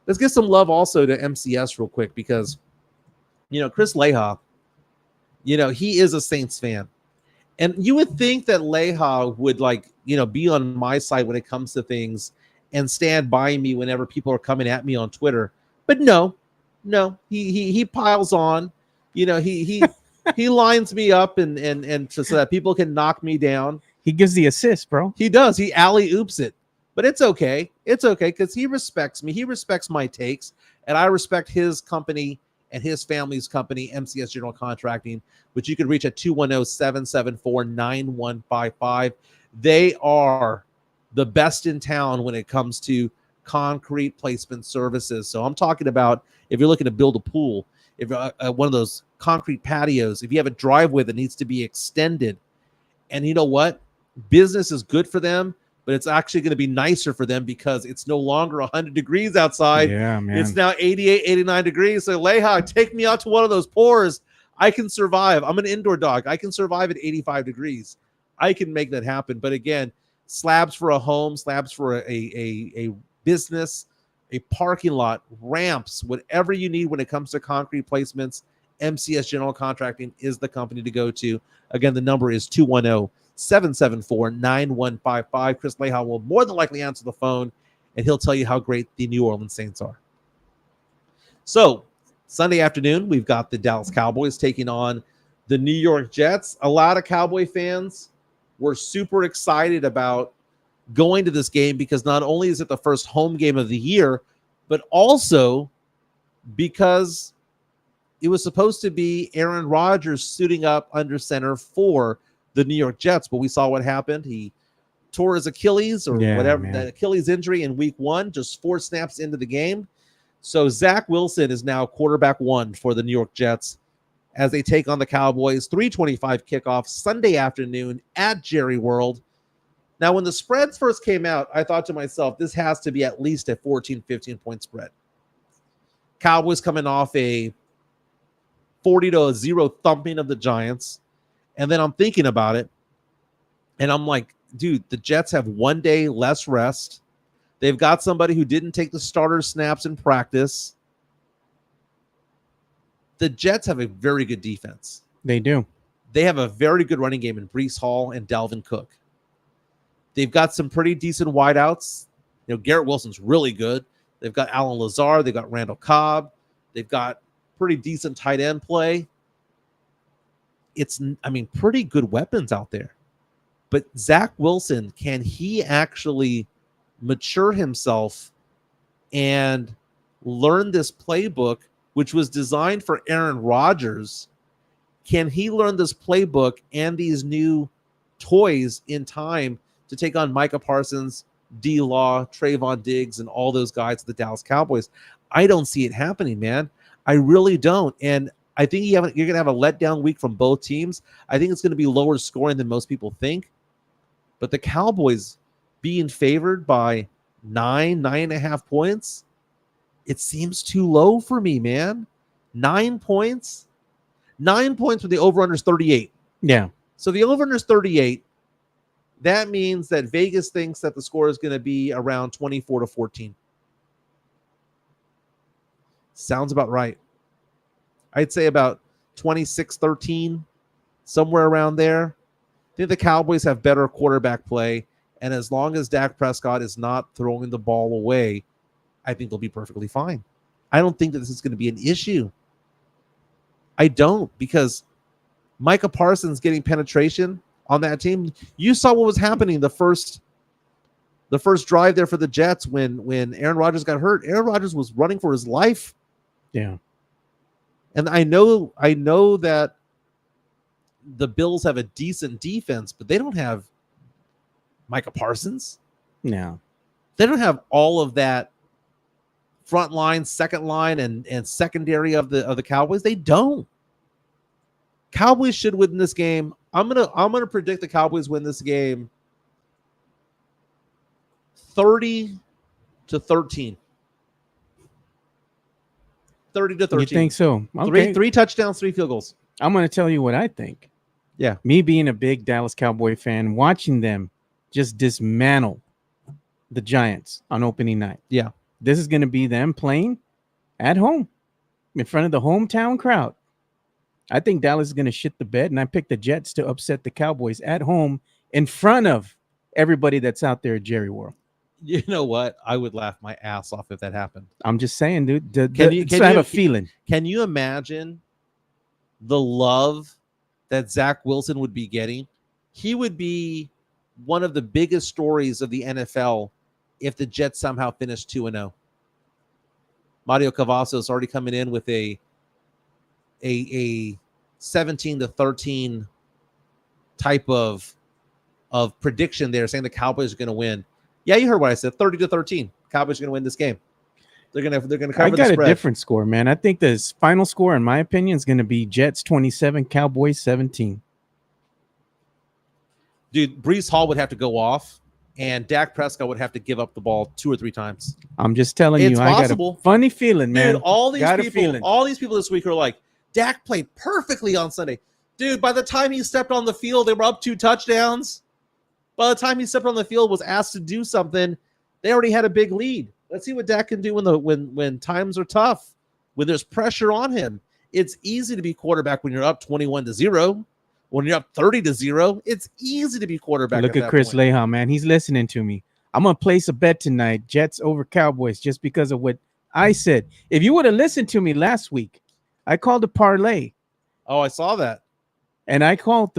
[SPEAKER 1] Let's get some love also to MCS real quick because, Chris Leha, he is a Saints fan. And you would think that Leha would be on my side when it comes to things and stand by me whenever people are coming at me on Twitter. But no, he piles on. He lines me up and so that people can knock me down.
[SPEAKER 2] He gives the assist, bro.
[SPEAKER 1] He does. He alley-oops it. But it's okay. It's okay because he respects me. He respects my takes, and I respect his company and his family's company, MCS General Contracting, which you can reach at 210-774-9155. They are the best in town when it comes to concrete placement services. So I'm talking about if you're looking to build a pool, if one of those concrete patios, if you have a driveway that needs to be extended, and you know what? Business is good for them, but it's actually going to be nicer for them because it's no longer 100 degrees outside.
[SPEAKER 2] Yeah, man.
[SPEAKER 1] It's now 88, 89 degrees. So, Leha, take me out to one of those pours. I can survive. I'm an indoor dog. I can survive at 85 degrees. I can make that happen. But again, slabs for a home, slabs for a business, a parking lot, ramps, whatever you need when it comes to concrete placements, MCS General Contracting is the company to go to. Again, the number is 210-774-9155. Chris Leha will more than likely answer the phone, and he'll tell you how great the New Orleans Saints are. So, Sunday afternoon, we've got the Dallas Cowboys taking on the New York Jets. A lot of Cowboy fans were super excited about going to this game because not only is it the first home game of the year, but also because it was supposed to be Aaron Rodgers suiting up under center for the New York Jets, but we saw what happened. He tore his Achilles that Achilles injury in week 1, just 4 snaps into the game. So Zach Wilson is now quarterback 1 for the New York Jets as they take on the Cowboys. 3:25 kickoff Sunday afternoon at Jerry World. Now, when the spreads first came out, I thought to myself, this has to be at least a 14, 15-point spread. Cowboys coming off a 40-0 thumping of the Giants. And then I'm thinking about it, and I'm like, dude, the Jets have 1 day less rest. They've got somebody who didn't take the starter snaps in practice. The Jets have a very good defense.
[SPEAKER 2] They do.
[SPEAKER 1] They have a very good running game in Breece Hall and Dalvin Cook. They've got some pretty decent wideouts. Garrett Wilson's really good. They've got Alan Lazard. They've got Randall Cobb. They've got pretty decent tight end play. Pretty good weapons out there. But Zach Wilson, can he actually mature himself and learn this playbook, which was designed for Aaron Rodgers? Can he learn this playbook and these new toys in time to take on Micah Parsons, D-Law, Trayvon Diggs, and all those guys at the Dallas Cowboys? I don't see it happening, man. I really don't. And I think you're going to have a letdown week from both teams. I think it's going to be lower scoring than most people think. But the Cowboys being favored by 9.5 points, it seems too low for me, man. 9 points? 9 points with the over-under is 38.
[SPEAKER 2] Yeah.
[SPEAKER 1] So the over-under is 38. That means that Vegas thinks that the score is going to be around 24-14. Sounds about right. I'd say about 26-13, somewhere around there. I think the Cowboys have better quarterback play, and as long as Dak Prescott is not throwing the ball away, I think they'll be perfectly fine. I don't think that this is going to be an issue. I don't, because Micah Parsons getting penetration on that team. You saw what was happening the first drive there for the Jets when Aaron Rodgers got hurt. Aaron Rodgers was running for his life.
[SPEAKER 2] Yeah.
[SPEAKER 1] And I know that the Bills have a decent defense, but they don't have Micah Parsons.
[SPEAKER 2] No.
[SPEAKER 1] They don't have all of that front line, second line, and secondary of the Cowboys. They don't. Cowboys should win this game. I'm gonna predict the Cowboys win this game 30-13. 30-13.
[SPEAKER 2] You think so? Okay.
[SPEAKER 1] Three touchdowns, 3 field goals.
[SPEAKER 2] I'm going to tell you what I think.
[SPEAKER 1] Yeah.
[SPEAKER 2] Me being a big Dallas Cowboy fan, watching them just dismantle the Giants on opening night.
[SPEAKER 1] Yeah.
[SPEAKER 2] This is going to be them playing at home in front of the hometown crowd. I think Dallas is going to shit the bed, and I picked the Jets to upset the Cowboys at home in front of everybody that's out there at Jerry World.
[SPEAKER 1] You know what? I would laugh my ass off if that happened.
[SPEAKER 2] I'm just saying, dude.
[SPEAKER 1] I
[SPEAKER 2] have a feeling.
[SPEAKER 1] Can you imagine the love that Zach Wilson would be getting? He would be one of the biggest stories of the NFL if the Jets somehow finish 2-0. Mario Cavazos already coming in with a 17-13 type of prediction there, saying the Cowboys are going to win. Yeah, you heard what I said. 30-13. Cowboys are going to win this game. They're going to cover the spread. I
[SPEAKER 2] got a different score, man. I think the final score, in my opinion, is going to be Jets 27, Cowboys 17.
[SPEAKER 1] Dude, Breece Hall would have to go off, and Dak Prescott would have to give up the ball 2 or 3 times.
[SPEAKER 2] I'm just telling you,
[SPEAKER 1] possible.
[SPEAKER 2] I got a funny feeling, man.
[SPEAKER 1] Dude, all these people this week are like, Dak played perfectly on Sunday. Dude, by the time he stepped on the field, they were up 2 touchdowns. By the time he stepped on the field, was asked to do something, they already had a big lead. Let's see what Dak can do when times are tough, when there's pressure on him. It's easy to be quarterback when you're up 21-0. When you're up 30-0, it's easy to be quarterback.
[SPEAKER 2] Look at Chris Leha, man. He's listening to me. I'm going to place a bet tonight, Jets over Cowboys, just because of what I said. If you would have listened to me last week, I called a parlay.
[SPEAKER 1] Oh, I saw that.
[SPEAKER 2] And I called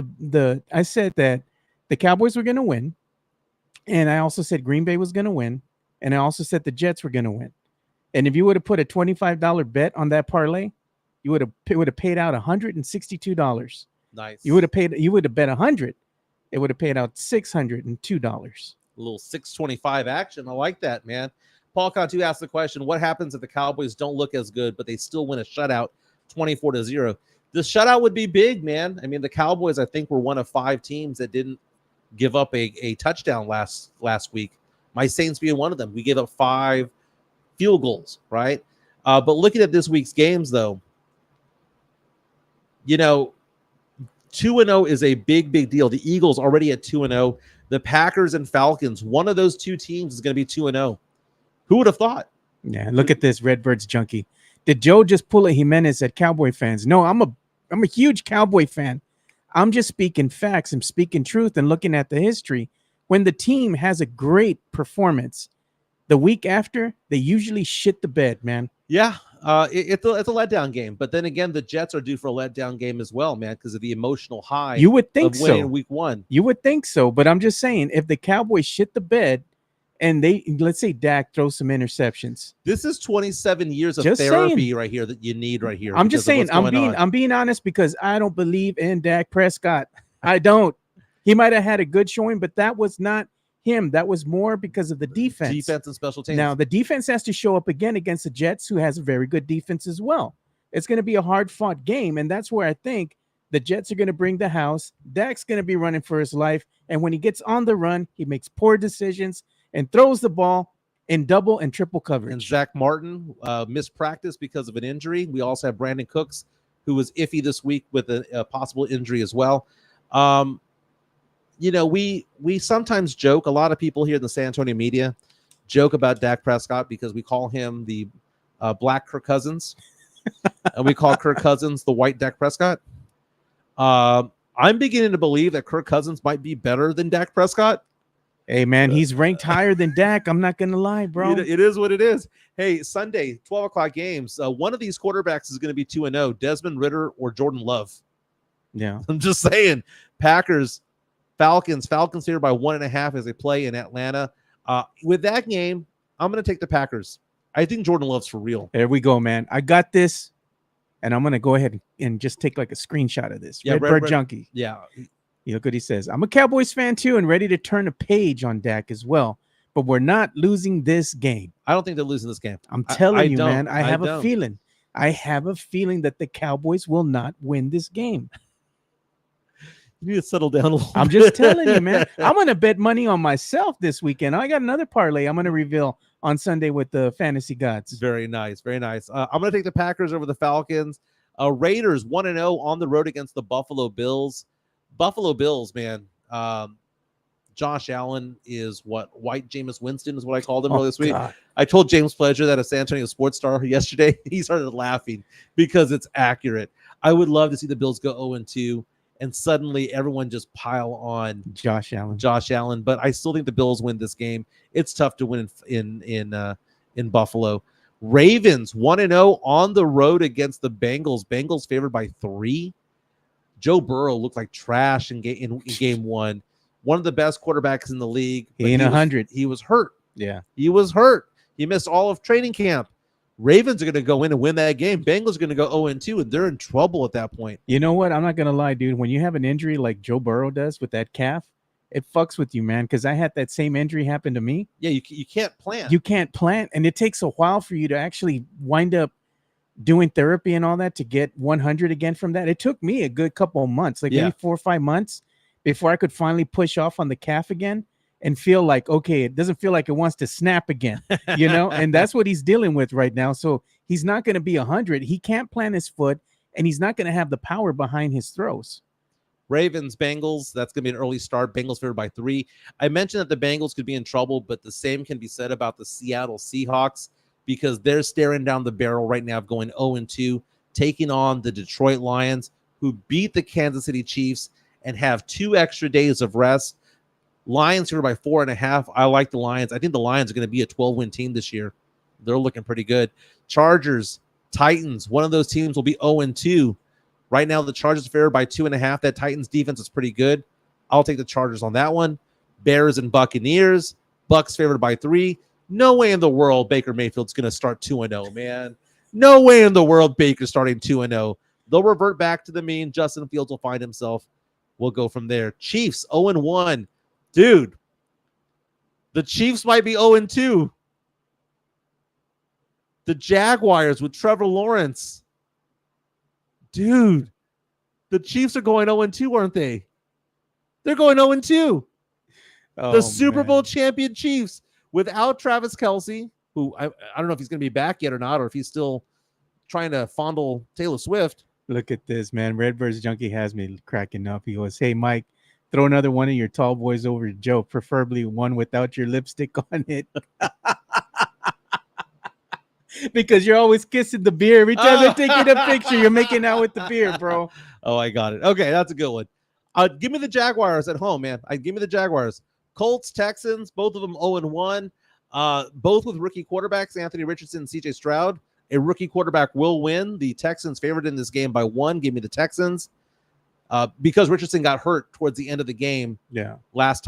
[SPEAKER 2] I said that the Cowboys were going to win. And I also said Green Bay was going to win. And I also said the Jets were going to win. And if you would have put a $25 bet on that parlay, you would have paid out $162.
[SPEAKER 1] Nice.
[SPEAKER 2] You would have bet 100. It would have paid out $602.
[SPEAKER 1] A little 625 action. I like that, man. Paul Cantu asked the question, what happens if the Cowboys don't look as good, but they still win a shutout 24-0? The shutout would be big, man. I mean, the Cowboys, I think, were one of 5 teams that didn't give up a touchdown last week. My Saints being one of them. We gave up 5 field goals, right? But looking at this week's games, though, 2-0 is a big deal. The Eagles already at 2-0. The Packers and Falcons, one of those 2 teams is going to be 2-0. Who would have thought?
[SPEAKER 2] Yeah, look at this Redbirds junkie. Did Joe just pull a Jimenez at Cowboy fans? No, I'm a huge Cowboy fan. I'm just speaking facts. I'm speaking truth and looking at the history. When the team has a great performance, the week after, they usually shit the bed, man.
[SPEAKER 1] Yeah, it's a letdown game. But then again, the Jets are due for a letdown game as well, man, because of the emotional high.
[SPEAKER 2] You would think
[SPEAKER 1] of winning week 1.
[SPEAKER 2] You would think so. But I'm just saying, if the Cowboys shit the bed and let's say Dak throws some interceptions.
[SPEAKER 1] This is 27 years of therapy right here that you need right here.
[SPEAKER 2] I'm just saying, I'm being honest because I don't believe in Dak Prescott. I don't. He might have had a good showing, but that was not him. That was more because of the defense.
[SPEAKER 1] Defense and special teams.
[SPEAKER 2] Now, the defense has to show up again against the Jets, who has a very good defense as well. It's going to be a hard-fought game, and that's where I think the Jets are going to bring the house. Dak's going to be running for his life, and when he gets on the run, he makes poor decisions and throws the ball in double and triple coverage.
[SPEAKER 1] And Zach Martin missed practice because of an injury. We also have Brandon Cooks, who was iffy this week with a possible injury as well. We sometimes joke, a lot of people here in the San Antonio media joke about Dak Prescott because we call him the black Kirk Cousins, and we call Kirk Cousins the white Dak Prescott. I'm beginning to believe that Kirk Cousins might be better than Dak Prescott.
[SPEAKER 2] Hey, man, he's ranked higher than Dak. I'm not going to lie, bro.
[SPEAKER 1] It is what it is. Hey, Sunday, 12 o'clock games. One of these quarterbacks is going to be 2-0, Desmond Ridder or Jordan Love.
[SPEAKER 2] Yeah.
[SPEAKER 1] I'm just saying. Packers, Falcons here by 1.5 as they play in Atlanta. With that game, I'm going to take the Packers. I think Jordan Love's for real.
[SPEAKER 2] There we go, man. I got this, and I'm going to go ahead and just take like a screenshot of this.
[SPEAKER 1] Yeah,
[SPEAKER 2] Redbird Junkie.
[SPEAKER 1] Yeah.
[SPEAKER 2] You look what he says. I'm a Cowboys fan too and ready to turn a page on Dak as well, but we're not losing this game.
[SPEAKER 1] I don't think they're losing this game.
[SPEAKER 2] I'm telling you, man. I have a feeling. I have a feeling that the Cowboys will not win this game.
[SPEAKER 1] You need to settle down a little
[SPEAKER 2] I'm
[SPEAKER 1] bit.
[SPEAKER 2] just telling you, man. I'm going to bet money on myself this weekend. I got another parlay I'm going to reveal on Sunday with the fantasy gods.
[SPEAKER 1] Very nice, very nice. I'm going to take the Packers over the Falcons. Raiders 1-0 on the road against the Buffalo Bills. Buffalo Bills, man. Josh Allen is what White Jameis Winston is what I called him earlier this week.
[SPEAKER 2] God.
[SPEAKER 1] I told James Pleasure that at San Antonio Sports Star yesterday. He started laughing because it's accurate. I would love to see the Bills go 0-2 and suddenly everyone just pile on
[SPEAKER 2] Josh Allen.
[SPEAKER 1] But I still think the Bills win this game. It's tough to win in Buffalo. Ravens 1-0 on the road against the Bengals. Bengals favored by 3. Joe Burrow looked like trash in game 1. One of the best quarterbacks in the league.
[SPEAKER 2] He ain't 100.
[SPEAKER 1] He was hurt.
[SPEAKER 2] Yeah.
[SPEAKER 1] He was hurt. He missed all of training camp. Ravens are going to go in and win that game. Bengals are going to go 0-2, and they're in trouble at that point.
[SPEAKER 2] You know what? I'm not going to lie, dude. When you have an injury like Joe Burrow does with that calf, it fucks with you, man, because I had that same injury happen to me.
[SPEAKER 1] Yeah, you can't plan.
[SPEAKER 2] You can't plan, and it takes a while for you to actually wind up doing therapy and all that to get 100 again from that. It took me a good couple of months, like maybe 4 or 5 months, before I could finally push off on the calf again and feel like, okay, it doesn't feel like it wants to snap again, you know? And that's what he's dealing with right now. So he's not going to be 100. He can't plant his foot, and he's not going to have the power behind his throws.
[SPEAKER 1] Ravens, Bengals, that's going to be an early start. Bengals favored by 3. I mentioned that the Bengals could be in trouble, but the same can be said about the Seattle Seahawks because they're staring down the barrel right now of going 0-2, taking on the Detroit Lions, who beat the Kansas City Chiefs and have 2 extra days of rest. Lions here by 4.5. I like the Lions. I think the Lions are going to be a 12-win team this year. They're looking pretty good. Chargers, Titans, one of those teams will be 0-2. Right now, the Chargers are favored by 2.5. That Titans defense is pretty good. I'll take the Chargers on that one. Bears and Buccaneers. Bucks favored by 3. No way in the world Baker Mayfield's going to start 2-0, man. No way in the world Baker's starting 2-0. They'll revert back to the mean. Justin Fields will find himself. We'll go from there. Chiefs 0-1. Dude, the Chiefs might be 0-2. The Jaguars with Trevor Lawrence. Dude, the Chiefs are going 0-2, aren't they? They're going 0-2. The Super Bowl champion Chiefs without Travis Kelce, who I don't know if he's going to be back yet or not, or if he's still trying to fondle Taylor Swift.
[SPEAKER 2] Look at this, man. Redbirds Junkie has me cracking up. He goes, hey, Mike, throw another one of your tall boys over to Joe, preferably one without your lipstick on it. Because you're always kissing the beer. Every time they're taking a picture, you're making out with the beer, bro.
[SPEAKER 1] Oh, I got it. Okay, that's a good one. Give me the Jaguars at home, man. Give me the Jaguars. Colts, Texans, both of them 0-1. Both with rookie quarterbacks, Anthony Richardson and CJ Stroud. A rookie quarterback will win. The Texans favored in this game by 1. Give me the Texans. Because Richardson got hurt towards the end of the game last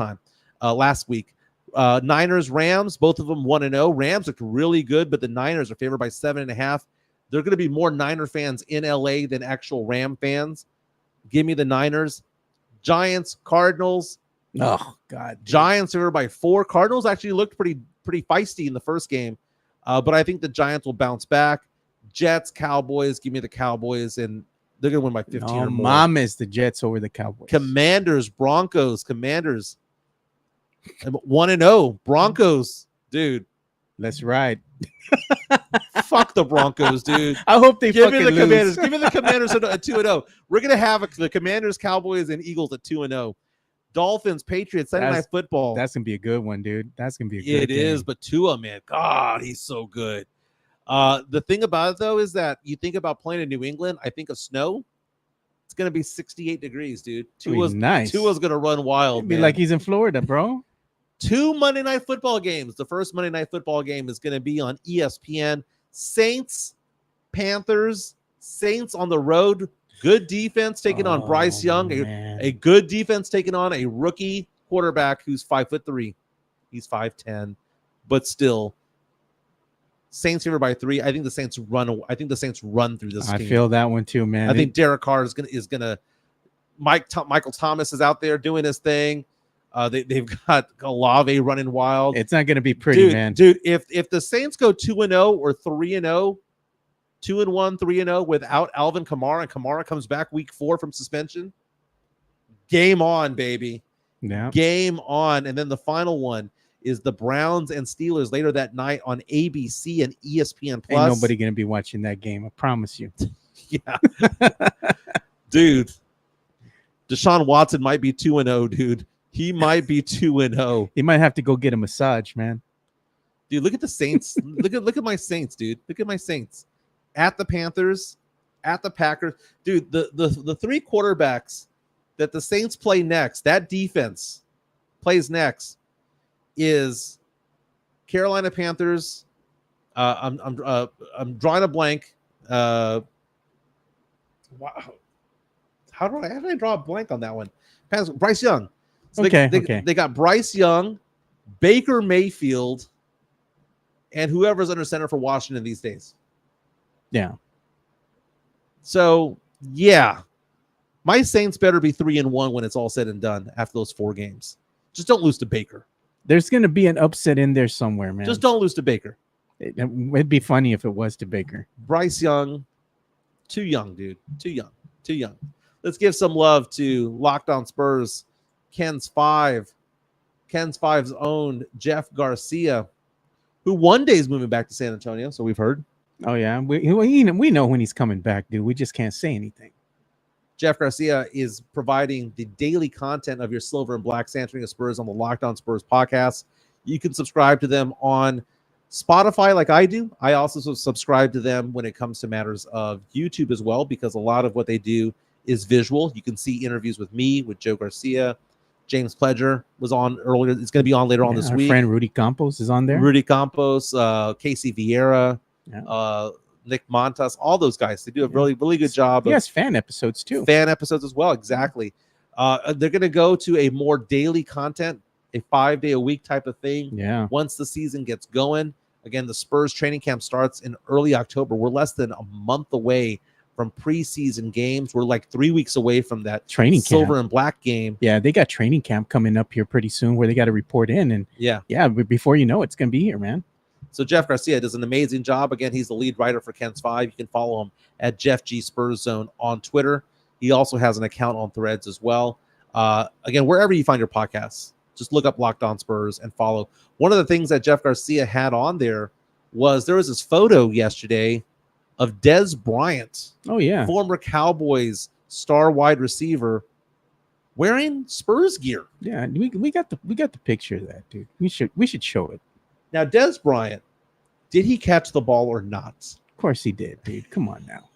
[SPEAKER 1] week. Niners, Rams, both of them 1-0. Rams looked really good, but the Niners are favored by 7.5. There are going to be more Niner fans in LA than actual Ram fans. Give me the Niners. Giants, Cardinals.
[SPEAKER 2] Oh, God. Dude.
[SPEAKER 1] Giants favored by 4. Cardinals actually looked pretty feisty in the first game, but I think the Giants will bounce back. Jets, Cowboys. Give me the Cowboys, and they're going to win by 15 or more.
[SPEAKER 2] Mom is the Jets over the Cowboys.
[SPEAKER 1] Commanders, Broncos. Commanders 1-0. Broncos, dude.
[SPEAKER 2] Let's ride.
[SPEAKER 1] Fuck the Broncos, dude.
[SPEAKER 2] I hope they
[SPEAKER 1] give me the
[SPEAKER 2] lose.
[SPEAKER 1] Commanders. Give me the Commanders at 2-0. We're gonna have the Commanders, Cowboys, and Eagles at 2-0. Dolphins, Patriots, Sunday Night Football.
[SPEAKER 2] That's gonna be a good one, dude. That's gonna be a good
[SPEAKER 1] It
[SPEAKER 2] game.
[SPEAKER 1] is, but Tua, man, God, he's so good. The thing about it though is that you think about playing in New England. I think of snow. It's gonna be 68 degrees, dude. Tua's
[SPEAKER 2] nice.
[SPEAKER 1] Tua's gonna run wild.
[SPEAKER 2] It'd be
[SPEAKER 1] man.
[SPEAKER 2] like he's in Florida, bro.
[SPEAKER 1] 2 Monday Night Football games. The first Monday Night Football game is going to be on ESPN. Saints, Panthers. Saints on the road. Good defense taking on Bryce Young. A good defense taking on a rookie quarterback who's 5'3". He's 5'10", but still, Saints favored by 3. I think the Saints run. I think the Saints run through this.
[SPEAKER 2] I
[SPEAKER 1] team.
[SPEAKER 2] feel that one too, man.
[SPEAKER 1] I think Derek Carr is gonna. Michael Thomas is out there doing his thing. They've got Olave running wild.
[SPEAKER 2] It's not going to be pretty, man.
[SPEAKER 1] Dude, if the Saints go 2-0 or 3-0, 2-1, 3-0 without Alvin Kamara, and Kamara comes back week 4 from suspension, game on, baby.
[SPEAKER 2] Yeah.
[SPEAKER 1] Game on. And then the final one is the Browns and Steelers later that night on ABC and ESPN Plus.
[SPEAKER 2] Ain't nobody gonna be watching that game. I promise you.
[SPEAKER 1] Yeah, dude. Deshaun Watson might be 2-0, dude. He might be 2-0.
[SPEAKER 2] He might have to go get a massage, man.
[SPEAKER 1] Dude, look at the Saints. look at my Saints, dude. Look at my Saints. At the Panthers, at the Packers. Dude, the three quarterbacks that the Saints play next, that defense plays next, is Carolina Panthers. I'm drawing a blank. Wow. How did I draw a blank on that one? Bryce Young. So they got Bryce Young, Baker Mayfield, and whoever's under center for Washington these days.
[SPEAKER 2] Yeah.
[SPEAKER 1] So, yeah. My Saints better be 3-1 when it's all said and done after those 4 games. Just don't lose to Baker.
[SPEAKER 2] There's going to be an upset in there somewhere, man.
[SPEAKER 1] Just don't lose to Baker.
[SPEAKER 2] It'd be funny if it was to Baker.
[SPEAKER 1] Bryce Young, too young, dude. Too young. Let's give some love to Locked On Spurs, Ken's Five's own Jeff Garcia, who one day is moving back to San Antonio, so we've heard.
[SPEAKER 2] Oh, yeah. We know when he's coming back, dude. We just can't say anything.
[SPEAKER 1] Jeff Garcia is providing the daily content of your Silver and Black San Antonio Spurs on the Locked On Spurs podcast. You can subscribe to them on Spotify like I do. I also subscribe to them when it comes to matters of YouTube as well, because a lot of what they do is visual. You can see interviews with me, with Joe Garcia. James Pledger was on earlier. It's going to be on later on this week.
[SPEAKER 2] Our friend Rudy Campos is on there.
[SPEAKER 1] Rudy Campos, Casey Vieira,
[SPEAKER 2] Yeah.
[SPEAKER 1] Nick Montas, all those guys. They do a really, really good job.
[SPEAKER 2] Yes, fan episodes too.
[SPEAKER 1] Fan episodes as well, exactly. They're going to go to a more daily content, a 5-day-a-week type of thing.
[SPEAKER 2] Yeah.
[SPEAKER 1] Once the season gets going. Again, the Spurs training camp starts in early October. We're less than a month away from preseason games. We're like 3 weeks away from that
[SPEAKER 2] training
[SPEAKER 1] Silver
[SPEAKER 2] camp.
[SPEAKER 1] and Black game.
[SPEAKER 2] Yeah, they got training camp coming up here pretty soon where they got to report in. And but before you know it, it's going to be here, man.
[SPEAKER 1] So Jeff Garcia does an amazing job. Again, he's the lead writer for Ken's Five. You can follow him at Jeff G Spurs Zone on Twitter. He also has an account on Threads as well. Again, wherever you find your podcasts, just look up Locked On Spurs and follow. One of the things that Jeff Garcia had on there was this photo yesterday of Dez Bryant.
[SPEAKER 2] Oh, yeah.
[SPEAKER 1] Former Cowboys star wide receiver wearing Spurs gear.
[SPEAKER 2] Yeah, we got the picture of that, dude. We should show it.
[SPEAKER 1] Now, Dez Bryant, did he catch the ball or not?
[SPEAKER 2] Of course he did, dude. Come on now.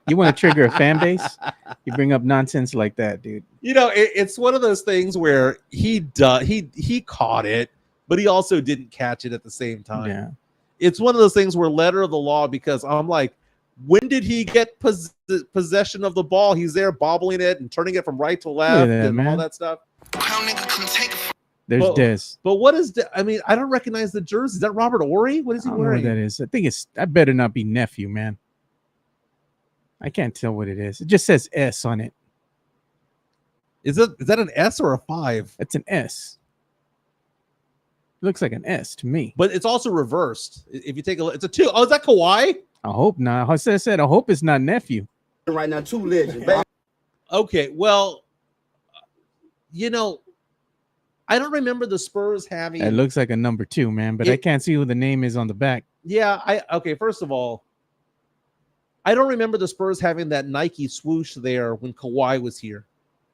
[SPEAKER 2] You want to trigger a fan base? You bring up nonsense like that, dude.
[SPEAKER 1] You know, it's one of those things where he caught it, but he also didn't catch it at the same time.
[SPEAKER 2] Yeah.
[SPEAKER 1] It's one of those things where letter of the law, because I'm like, when did he get possession of the ball? He's there bobbling it and turning it from right to left and all that stuff.
[SPEAKER 2] There's Dez.
[SPEAKER 1] But what is I mean, I don't recognize the jersey. Is that Robert Ory? What is he wearing?
[SPEAKER 2] I don't know what that is. I think I better not be nephew, man. I can't tell what it is. It just says S on it.
[SPEAKER 1] Is that an S or a 5?
[SPEAKER 2] It's an S. It looks like an S to me.
[SPEAKER 1] But it's also reversed. If you take a look, it's a 2. Oh, is that Kawhi?
[SPEAKER 2] I hope not. I said I hope it's not nephew.
[SPEAKER 3] Right now, 2 legends, baby.
[SPEAKER 1] Okay, well, you know, I don't remember the Spurs having.
[SPEAKER 2] It looks like a number 2, man, but I can't see who the name is on the back.
[SPEAKER 1] Yeah, first of all, I don't remember the Spurs having that Nike swoosh there when Kawhi was here.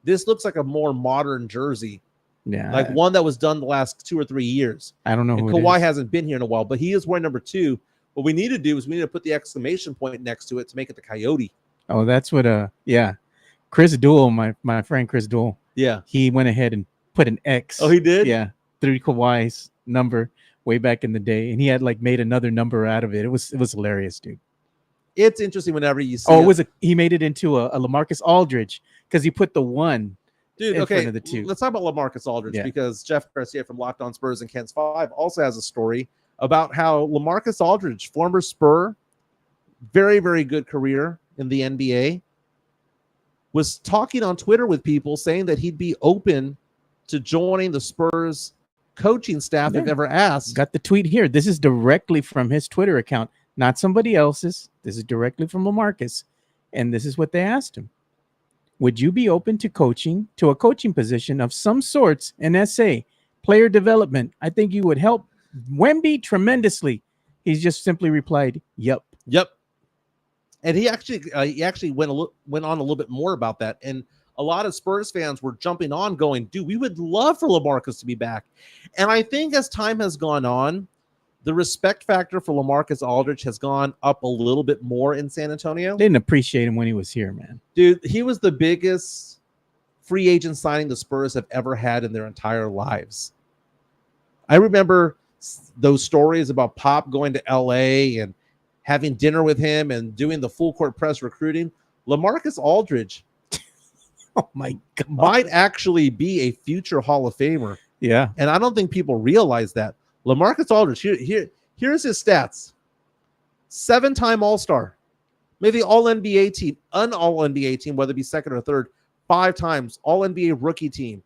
[SPEAKER 1] This looks like a more modern jersey.
[SPEAKER 2] Yeah.
[SPEAKER 1] Like one that was done the last 2 or 3 years.
[SPEAKER 2] I don't know who
[SPEAKER 1] Kawhi hasn't been here in a while, but he is wearing number 2. What we need to do is we need to put the exclamation point next to it to make it the Coyote.
[SPEAKER 2] Oh, that's what Chris Duell, my friend Chris Duell.
[SPEAKER 1] Yeah.
[SPEAKER 2] He went ahead and put an X.
[SPEAKER 1] Oh, he did?
[SPEAKER 2] Yeah. Through Kawhi's number way back in the day. And he had made another number out of it. It was hilarious, dude.
[SPEAKER 1] It's interesting whenever you see
[SPEAKER 2] he made it into a LaMarcus Aldridge because he put the 1 in front of the 2.
[SPEAKER 1] Let's talk about LaMarcus Aldridge because Jeff Garcia from Locked On Spurs and Ken's Five also has a story about how LaMarcus Aldridge, former Spur, very, very good career in the NBA, was talking on Twitter with people saying that he'd be open to joining the Spurs coaching staff if ever asked.
[SPEAKER 2] Got the tweet here. This is directly from his Twitter account, not somebody else's. This is directly from LaMarcus. And this is what they asked him. Would you be open to a coaching position of some sorts in SA? player development. I think you would help Wemby tremendously. He's just simply replied, "Yep."
[SPEAKER 1] Yep. And he actually went on a little bit more about that. And a lot of Spurs fans were jumping on going, dude, we would love for LaMarcus to be back. And I think as time has gone on, the respect factor for LaMarcus Aldridge has gone up a little bit more in San Antonio.
[SPEAKER 2] They didn't appreciate him when he was here, man.
[SPEAKER 1] Dude, he was the biggest free agent signing the Spurs have ever had in their entire lives. I remember those stories about Pop going to LA and having dinner with him and doing the full court press recruiting. LaMarcus Aldridge
[SPEAKER 2] Oh my God.
[SPEAKER 1] might actually be a future Hall of Famer.
[SPEAKER 2] Yeah.
[SPEAKER 1] And I don't think people realize that. LaMarcus Aldridge, here's his stats. 7-time All-Star. Maybe All-NBA team, All-NBA team, whether it be second or third, 5 times. All-NBA rookie team.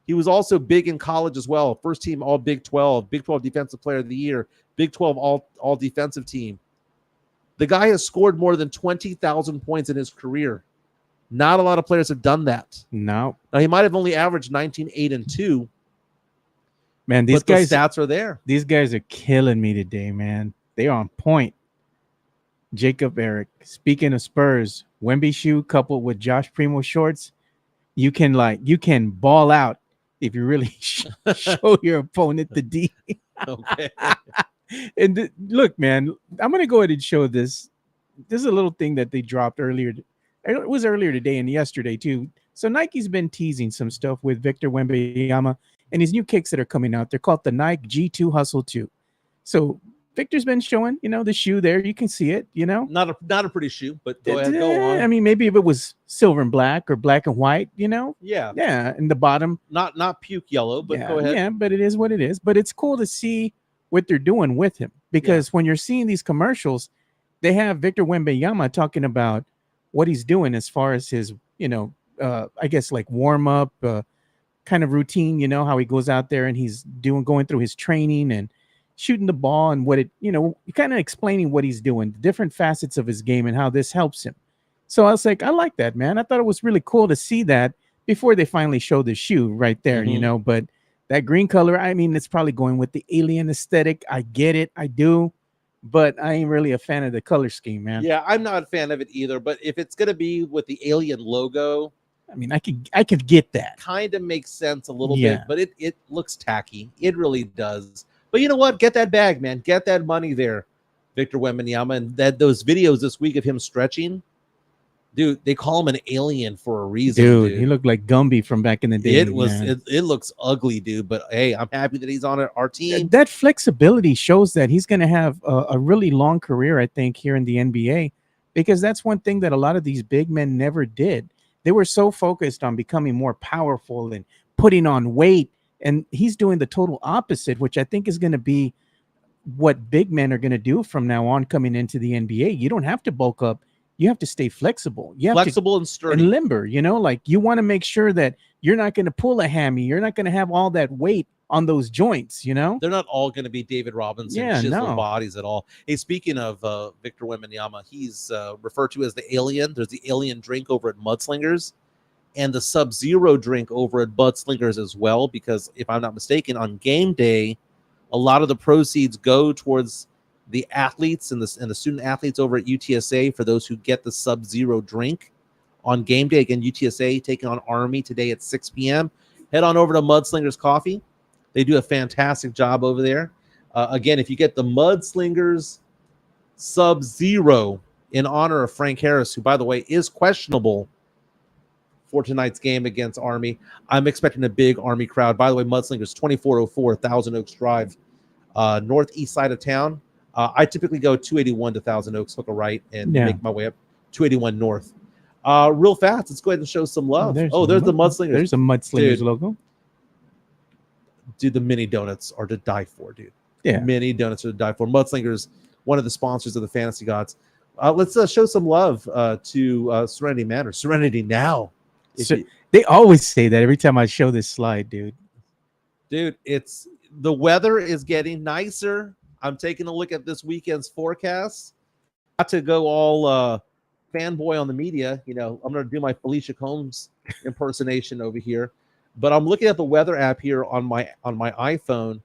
[SPEAKER 1] He was also big in college as well. First team All Big 12, Big 12 Defensive Player of the Year, Big 12 All Defensive Team. The guy has scored more than 20,000 points in his career. Not a lot of players have done that.
[SPEAKER 2] No.
[SPEAKER 1] Now, he might have only averaged 19, 8, and 2.
[SPEAKER 2] Man, these
[SPEAKER 1] but
[SPEAKER 2] guys
[SPEAKER 1] the stats are there.
[SPEAKER 2] These guys are killing me today, man. They're on point. Jacob Eric. Speaking of Spurs, Wemby shoe coupled with Josh Primo shorts, you can ball out if you really show your opponent the D.
[SPEAKER 1] Okay.
[SPEAKER 2] And look, man, I'm gonna go ahead and show this. This is a little thing that they dropped earlier. It was earlier today and yesterday too. So Nike's been teasing some stuff with Victor Wembanyama and his new kicks that are coming out. They're called the Nike G2 Hustle 2. So Victor's been showing, the shoe there. You can see it,
[SPEAKER 1] Not a pretty shoe, but go ahead, go on.
[SPEAKER 2] I mean, maybe if it was silver and black or black and white,
[SPEAKER 1] Yeah.
[SPEAKER 2] Yeah, and the bottom.
[SPEAKER 1] Not puke yellow, but
[SPEAKER 2] yeah,
[SPEAKER 1] go ahead.
[SPEAKER 2] Yeah, but it is what it is. But it's cool to see what they're doing with him because when you're seeing these commercials, they have Victor Wembanyama talking about what he's doing as far as his, I guess like warm up kind of routine, how he goes out there and he's going through his training and shooting the ball and what it, kind of explaining what he's doing, the different facets of his game and how this helps him. So I was like, I like that, man. I thought it was really cool to see that before they finally showed the shoe right there, but that green color, I mean, it's probably going with the alien aesthetic. I get it. I do. But I ain't really a fan of the color scheme, man.
[SPEAKER 1] Yeah, I'm not a fan of it either. But if it's going to be with the alien logo,
[SPEAKER 2] I mean, I could get that.
[SPEAKER 1] Kind of makes sense a little bit, but it looks tacky. It really does. But you know what? Get that bag, man. Get that money there, Victor Wembanyama. And those videos this week of him stretching, dude, they call him an alien for a reason.
[SPEAKER 2] Dude, he looked like Gumby from back in the day.
[SPEAKER 1] It looks ugly, dude. But hey, I'm happy that he's on our team.
[SPEAKER 2] That flexibility shows that he's going to have a really long career, I think, here in the NBA, because that's one thing that a lot of these big men never did. They were so focused on becoming more powerful and putting on weight. And he's doing the total opposite, which I think is going to be what big men are going to do from now on coming into the NBA. You don't have to bulk up. You have to stay flexible. You have
[SPEAKER 1] flexible and sturdy.
[SPEAKER 2] And limber, like you want to make sure that you're not going to pull a hammy. You're not going to have all that weight on those joints, They're
[SPEAKER 1] not all going to be David Robinson chisel bodies at all. Hey, speaking of Victor Wembanyama, he's referred to as the alien. There's the alien drink over at Mudslingers and the Sub-Zero drink over at Mudslingers as well, because if I'm not mistaken, on game day, a lot of the proceeds go towards the athletes and the student athletes over at UTSA for those who get the Sub-Zero drink on game day. Again, UTSA taking on Army today at 6 p.m. Head on over to Mudslingers Coffee. They do a fantastic job over there. Again, if you get the Mudslingers Sub-Zero in honor of Frank Harris, who, by the way, is questionable for tonight's game against Army, I'm expecting a big Army crowd. By the way, Mudslingers, 2404 Thousand Oaks Drive, northeast side of town. I typically go 281 to Thousand Oaks, hook a right, and make my way up 281 north. Real fast, let's go ahead and show some love. There's the Mudslingers.
[SPEAKER 2] There's a Mudslingers logo.
[SPEAKER 1] Dude, the mini donuts are to die for, dude.
[SPEAKER 2] Yeah.
[SPEAKER 1] Mini donuts are to die for. Mudslingers, one of the sponsors of the Fantasy Gods. Let's show some love to Serenity Manor. Serenity now.
[SPEAKER 2] They always say that every time I show this slide, dude.
[SPEAKER 1] Dude, the weather is getting nicer. I'm taking a look at this weekend's forecast. Not to go all fanboy on the media, I'm going to do my Felicia Combs impersonation over here. But I'm looking at the weather app here on my iPhone,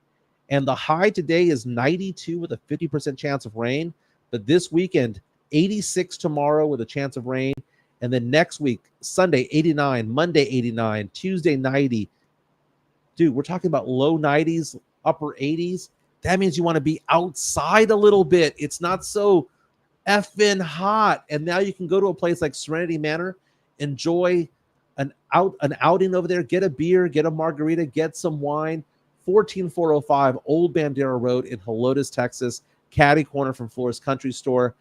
[SPEAKER 1] and the high today is 92 with a 50% chance of rain. But this weekend, 86 tomorrow with a chance of rain. And then next week, Sunday, 89, Monday, 89, Tuesday, 90. Dude, we're talking about low 90s, upper 80s. That means you want to be outside a little bit. It's not so effing hot. And now you can go to a place like Serenity Manor, enjoy an outing over there, get a beer, get a margarita, get some wine. 14405 Old Bandera Road in Helotes, Texas, catty corner from Flores Country Store.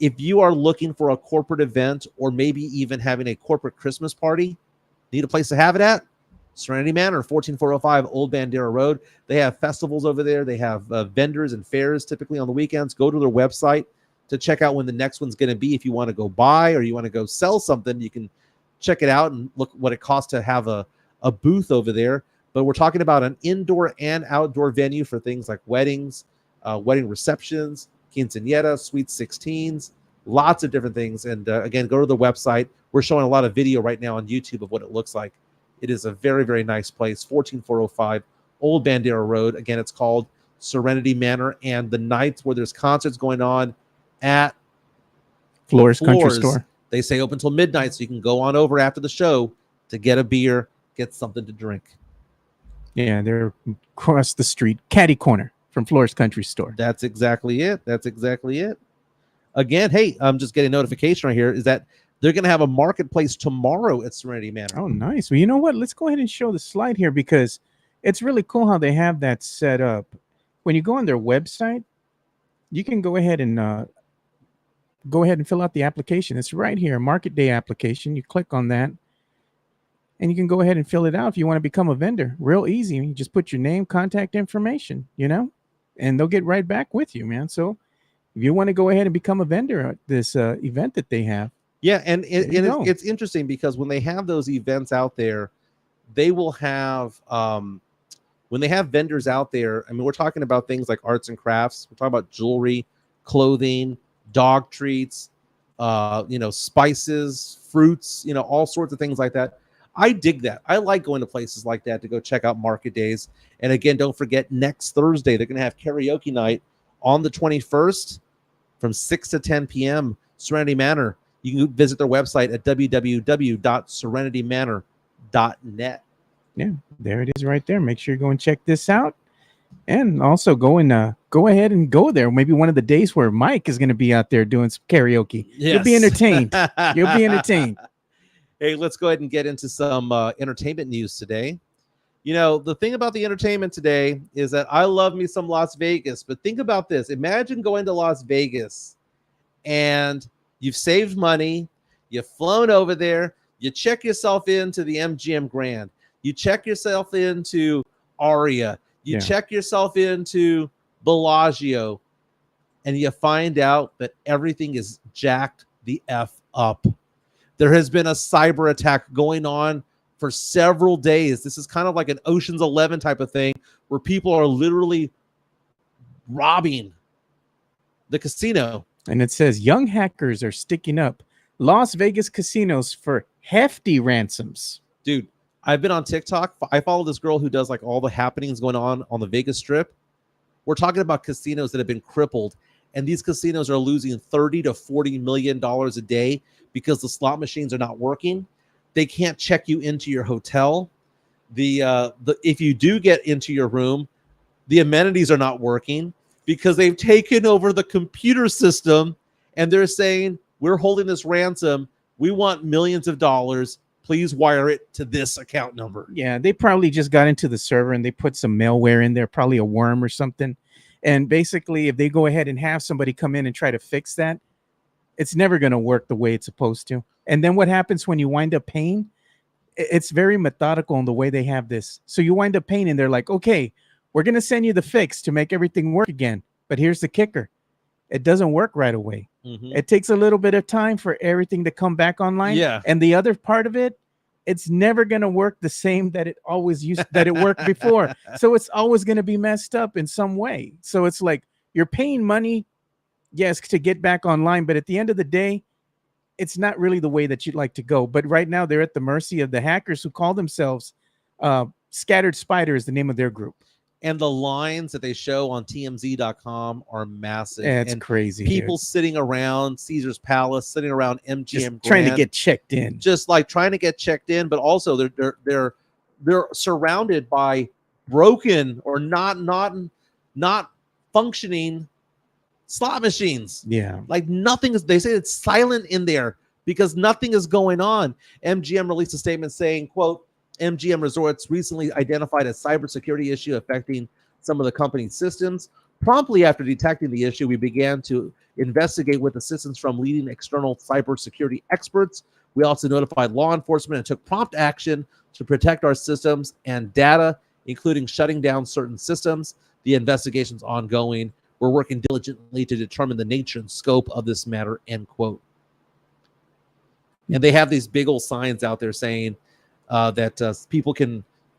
[SPEAKER 1] If you are looking for a corporate event or maybe even having a corporate Christmas party, need a place to have it at? Serenity Manor, 14405 Old Bandera Road. They have festivals over there. They have vendors and fairs typically on the weekends. Go to their website to check out when the next one's going to be. If you want to go buy or you want to go sell something, you can check it out and look what it costs to have a booth over there. But we're talking about an indoor and outdoor venue for things like weddings, wedding receptions, quinceañeras, sweet 16s, lots of different things. And again, go to the website. We're showing a lot of video right now on YouTube of what it looks like. It is a very, very nice place. 14405 Old Bandera Road. Again, it's called Serenity Manor. And the nights where there's concerts going on at
[SPEAKER 2] Flores Country Store,
[SPEAKER 1] they say open till midnight, so you can go on over after the show to get a beer, get something to drink.
[SPEAKER 2] Yeah, they're across the street, catty corner from Flores Country Store.
[SPEAKER 1] That's exactly it. That's exactly it. Again, hey, I'm just getting a notification right here. Is that they're going to have a marketplace tomorrow at Serenity Manor.
[SPEAKER 2] Oh, nice. Well, you know what? Let's go ahead and show the slide here because it's really cool how they have that set up. When you go on their website, you can go ahead and fill out the application. It's right here, Market Day application. You click on that, and you can go ahead and fill it out if you want to become a vendor. Real easy. You just put your name, contact information, and they'll get right back with you, man. So if you want to go ahead and become a vendor at this event that they have.
[SPEAKER 1] Yeah, and it's interesting because when they have those events out there, they will have when they have vendors out there. I mean, we're talking about things like arts and crafts. We're talking about jewelry, clothing, dog treats, spices, fruits, all sorts of things like that. I dig that. I like going to places like that to go check out market days. And again, don't forget next Thursday, they're going to have karaoke night on the 21st from 6 to 10 p.m. Serenity Manor. You can visit their website at www.serenitymanor.net.
[SPEAKER 2] Yeah, there it is right there. Make sure you go and check this out. And also go ahead and go there. Maybe one of the days where Mike is going to be out there doing some karaoke. Yes. You'll be entertained. You'll be entertained.
[SPEAKER 1] Hey, let's go ahead and get into some entertainment news today. The thing about the entertainment today is that I love me some Las Vegas, but think about this. Imagine going to Las Vegas and you've saved money, you've flown over there, you check yourself into the MGM Grand, you check yourself into Aria, you check yourself into Bellagio, and you find out that everything is jacked the F up. There has been a cyber attack going on for several days. This is kind of like an Ocean's 11 type of thing where people are literally robbing the casino.
[SPEAKER 2] And it says young hackers are sticking up Las Vegas casinos for hefty ransoms.
[SPEAKER 1] Dude, I've been on TikTok. I follow this girl who does like all the happenings going on the Vegas Strip. We're talking about casinos that have been crippled, and these casinos are losing $30 to $40 million a day because the slot machines are not working. They can't check you into your hotel. If you do get into your room, the amenities are not working because they've taken over the computer system and they're saying, we're holding this ransom. We want millions of dollars. Please wire it to this account number.
[SPEAKER 2] Yeah, they probably just got into the server and they put some malware in there, probably a worm or something. And basically, if they go ahead and have somebody come in and try to fix that, it's never going to work the way it's supposed to. And then what happens when you wind up paying? It's very methodical in the way they have this. So you wind up paying and they're like, okay, we're going to send you the fix to make everything work again. But here's the kicker. It doesn't work right away. Mm-hmm. It takes a little bit of time for everything to come back online.
[SPEAKER 1] Yeah.
[SPEAKER 2] And the other part of it, it's never going to work the same that it worked before. So it's always going to be messed up in some way. So it's like you're paying money, yes, to get back online. But at the end of the day, it's not really the way that you'd like to go. But right now they're at the mercy of the hackers who call themselves Scattered Spider is the name of their group.
[SPEAKER 1] And the lines that they show on TMZ.com are massive.
[SPEAKER 2] It's
[SPEAKER 1] and
[SPEAKER 2] crazy.
[SPEAKER 1] People
[SPEAKER 2] dude.
[SPEAKER 1] sitting around Caesar's Palace, sitting around MGM
[SPEAKER 2] Just
[SPEAKER 1] Grand,
[SPEAKER 2] trying to get checked in.
[SPEAKER 1] just like trying to get checked in, but also they're surrounded by broken or not functioning slot machines.
[SPEAKER 2] Yeah.
[SPEAKER 1] Like nothing is. They say it's silent in there because nothing is going on. MGM released a statement saying, quote, MGM Resorts recently identified a cybersecurity issue affecting some of the company's systems. Promptly after detecting the issue, we began to investigate with assistance from leading external cybersecurity experts. We also notified law enforcement and took prompt action to protect our systems and data, including shutting down certain systems. The investigation's ongoing. We're working diligently to determine the nature and scope of this matter, end quote. And they have these big old signs out there saying that people